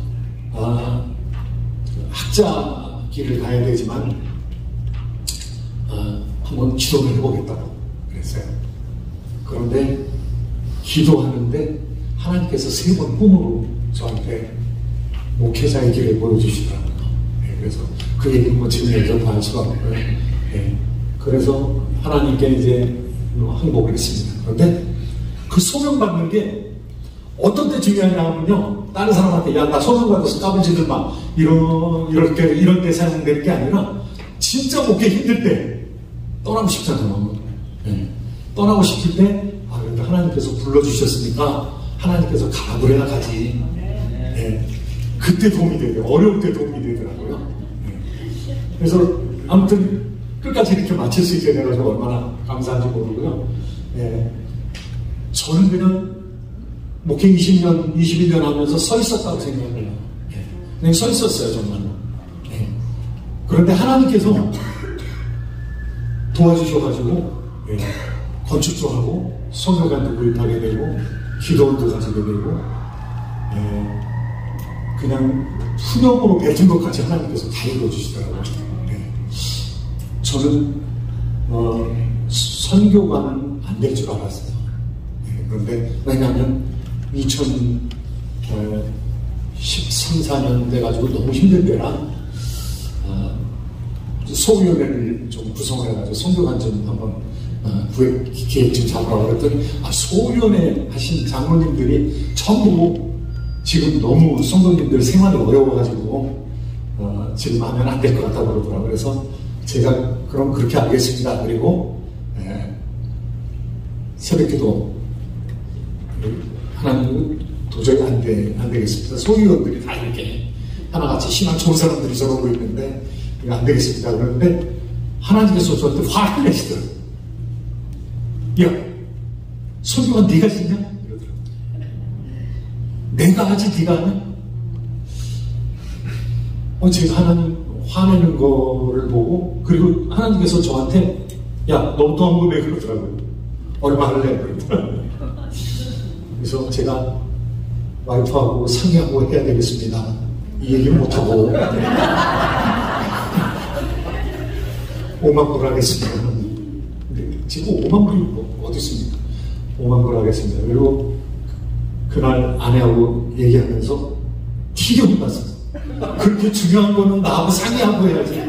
학자 길을 가야 되지만 한번 기도를 해보겠다고 그랬어요. 그런데 기도하는데 하나님께서 3번 꿈으로 저한테 목회자의 길을 보여주시더라고요. 그래서 그 얘기는 뭐 지금 얘기를 다 할 수가 없고요. 그래서 하나님께 이제 항복을 했습니다. 그런데 그 소명받는 게 어떤 때 중요하냐 하면요. 다른 사람한테 야, 나 소명받아서 까불지들 마. 이런 때 사용되는 게 아니라 진짜 목회 힘들 때 떠나고 싶잖아요. 떠나고 싶을 때 그런데 하나님께서 불러주셨으니까 하나님께서 가라 그래야 가지. 그때 도움이 되더라고요. 어려울 때 도움이 되더라고요. 그래서 아무튼 끝까지 이렇게 마칠 수 있게 돼가지고 얼마나 감사한지 모르고요. 저는 그냥 목회 20년, 21년 하면서 서 있었다고 생각해요. 그냥 서 있었어요, 정말로. 그런데 하나님께서 도와주셔가지고 건축도 하고 성교관도 구입하게 되고 기도원도 가지게 되고 그냥 훈영으로 뱉은 것까지 하나님께서 다 이루어주시더라고요. 저는 선교관은 안 될 줄 알았어요. 그런데 왜냐하면 2013, 14년 돼가지고 너무 힘들 때라 소위원회를 좀 구성을 해가지고 선교관 좀 한번 기획 좀 잡으라고 그랬더니 소위원회 하신 장로님들이 전부 지금 너무 성도님들 생활이 어려워가지고 지금 하면 안 될 것 같다고 그러더라고요. 그래서 제가 그럼 그렇게 하겠습니다. 그리고 새벽기도 하나님은 도저히 안 되겠습니다. 소위원들이 다 이렇게 하나같이 신앙 좋은 사람들이 저러고 있는데 이거 안 되겠습니다. 그러는데 하나님께서 저한테 화를 내시더라고요. 야, 소위원 네가 짓냐? 이러더라고요. 내가 하지 네가 하냐? 제가 하나님 화내는 거를 보고 그리고 하나님께서 저한테 야, 너도 한번 해 그러더라고요. 얼마 할래? 그러더라고요. 그래서 제가 와이프하고 상의하고 해야 되겠습니다. 이 얘기는 못하고 5만 불 하겠습니다. 근데 지금 5만 불이 어디 있습니까? 5만 불 하겠습니다. 그리고 그날 아내하고 얘기하면서 티격이 났어요. 그렇게 중요한 거는 나하고 상의하고 해야지.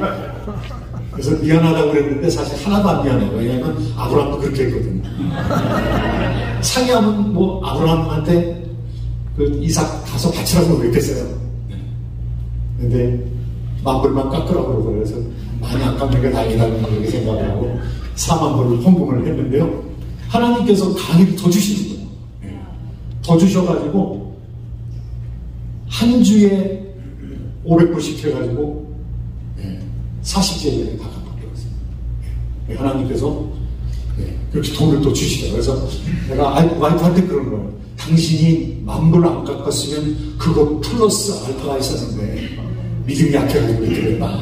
그래서 미안하다고 그랬는데 사실 하나도 안 미안해요. 왜냐하면 아브라함도 그렇게 했거든요. 상의하면 뭐 아브라함한테 그 이삭 가서 바치라고 그랬겠어요. 근데 만불만 깎으라고 그러고 그래서 많이 안 깎는 게 다행이라고 그렇게 생각을 하고 4만 불을 헌금을 했는데요. 하나님께서 강의를 더 주시는 거예요. 더 주셔가지고 한 주에 500불씩 해가지고 40제에 다 갚아버렸어요. 하나님께서 그렇게 돈을 또 주시죠. 그래서 내가 와이프한테 그런 거예요. 당신이 만불 안 깎았으면 그거 플러스 알파가 있었는데 믿음이 약해가지고 이렇게 됐다.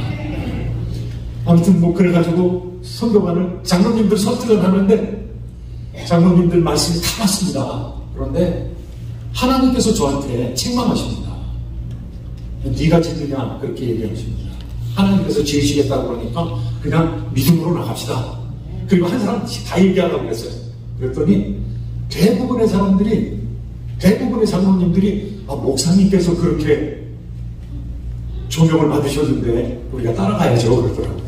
아무튼 뭐 그래가지고 선교관을 장로님들 설득을 하는데 장로님들 말씀이 다 맞습니다. 그런데 하나님께서 저한테 책망하십니다. 네가 짓느냐 그렇게 얘기하십니다. 하나님께서 지으시겠다고 그러니까 그냥 믿음으로 나갑시다. 그리고 한 사람씩 다 얘기하라고 그랬어요. 그랬더니 대부분의 장로님들이 목사님께서 그렇게 조명을 받으셨는데 우리가 따라가야죠 그러더라고요.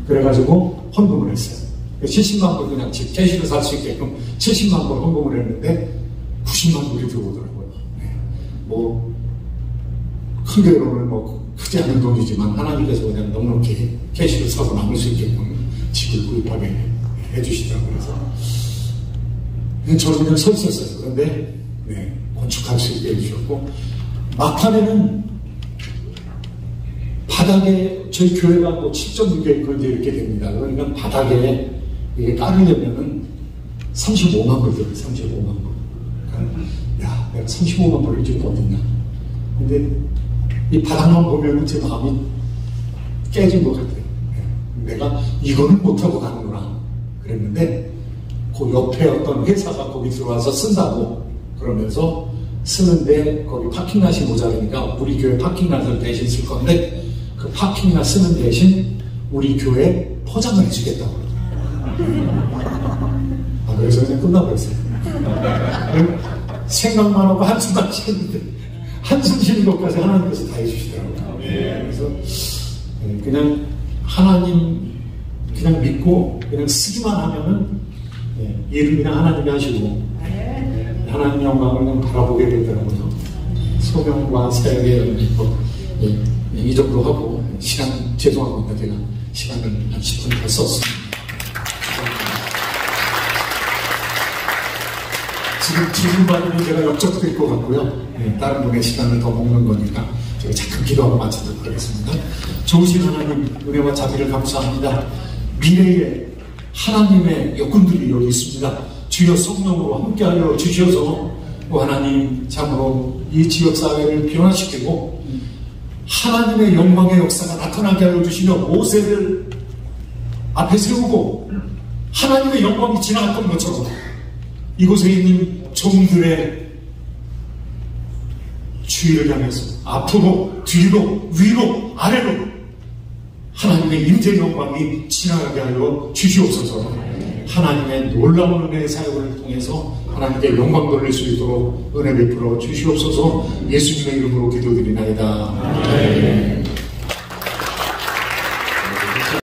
그래가지고 헌금을 했어요. 70만 불 그냥 집 캐시로 살 수 있게끔 70만 불 헌금을 했는데 90만 불이 들어오더라고요. 뭐 크게로는 뭐 크지 않은 돈이지만 하나님께서 그냥 넉넉히 캐시를 사서 남을 수 있게끔 집을 구입하게 해주시더라고요. 그래서 저는 그냥 서 있었어요. 그런데 건축할 수 있게 해주셨고 막판에는 바닥에 저희 교회가 뭐 7.6개 그런데 이렇게 됩니다. 그러니까 바닥에 이게 깔으려면은 35만 불 들어요. 35만 불. 그러니까 야, 내가 35만 불을 줄 거 어딨냐. 근데 이 바닥만 보면은 제 마음이 깨진 것 같아요. 내가 이거는 못하고 가는구나. 그랬는데 그 옆에 어떤 회사가 거기 들어와서 쓴다고 그러면서 쓰는데 거기 파킹낫이 모자라니까 우리 교회 파킹낫을 대신 쓸 건데 그 파킹낫 쓰는 대신 우리 교회 포장을 해주겠다고 그러더라고요. 그래서 그냥 끝나버렸어요. 생각만 하고 한숨만 쉬는데 한숨 쉬는 것까지 하나님께서 다 해주시더라고요. 그래서 그냥 하나님 그냥 믿고 그냥 쓰기만 하면은 일은 그냥 하나님이 하시고 하나님 영광을 그냥 바라보게 되더라고요. 소명과 사역의 이 정도 하고 시간 죄송합니다. 제가 시간을 한 10분 더 썼습니다. 지금 질문 받으면 제가 역적될 것 같고요. 다른 분의 시간을 더 먹는 거니까 제가 잠깐 기도하고 마치도록 하겠습니다. 좋으신 하나님 은혜와 자비를 감사합니다. 미래에 하나님의 여군들이 여기 있습니다. 주여 성령으로 함께하여 주셔서 하나님 참으로 이 지역사회를 변화시키고 하나님의 영광의 역사가 나타나게 하여 주시며 모세를 앞에 세우고 하나님의 영광이 지나갔던 것처럼 이곳에 있는 종들의 주위를 향해서 앞으로 뒤로 위로 아래로 하나님의 임재 영광이 지나가게 하여 주시옵소서. 하나님의 놀라운 은혜의 사역을 통해서 하나님께 영광 돌릴 수 있도록 은혜 베풀어 주시옵소서. 예수님의 이름으로 기도드리나이다. 아멘.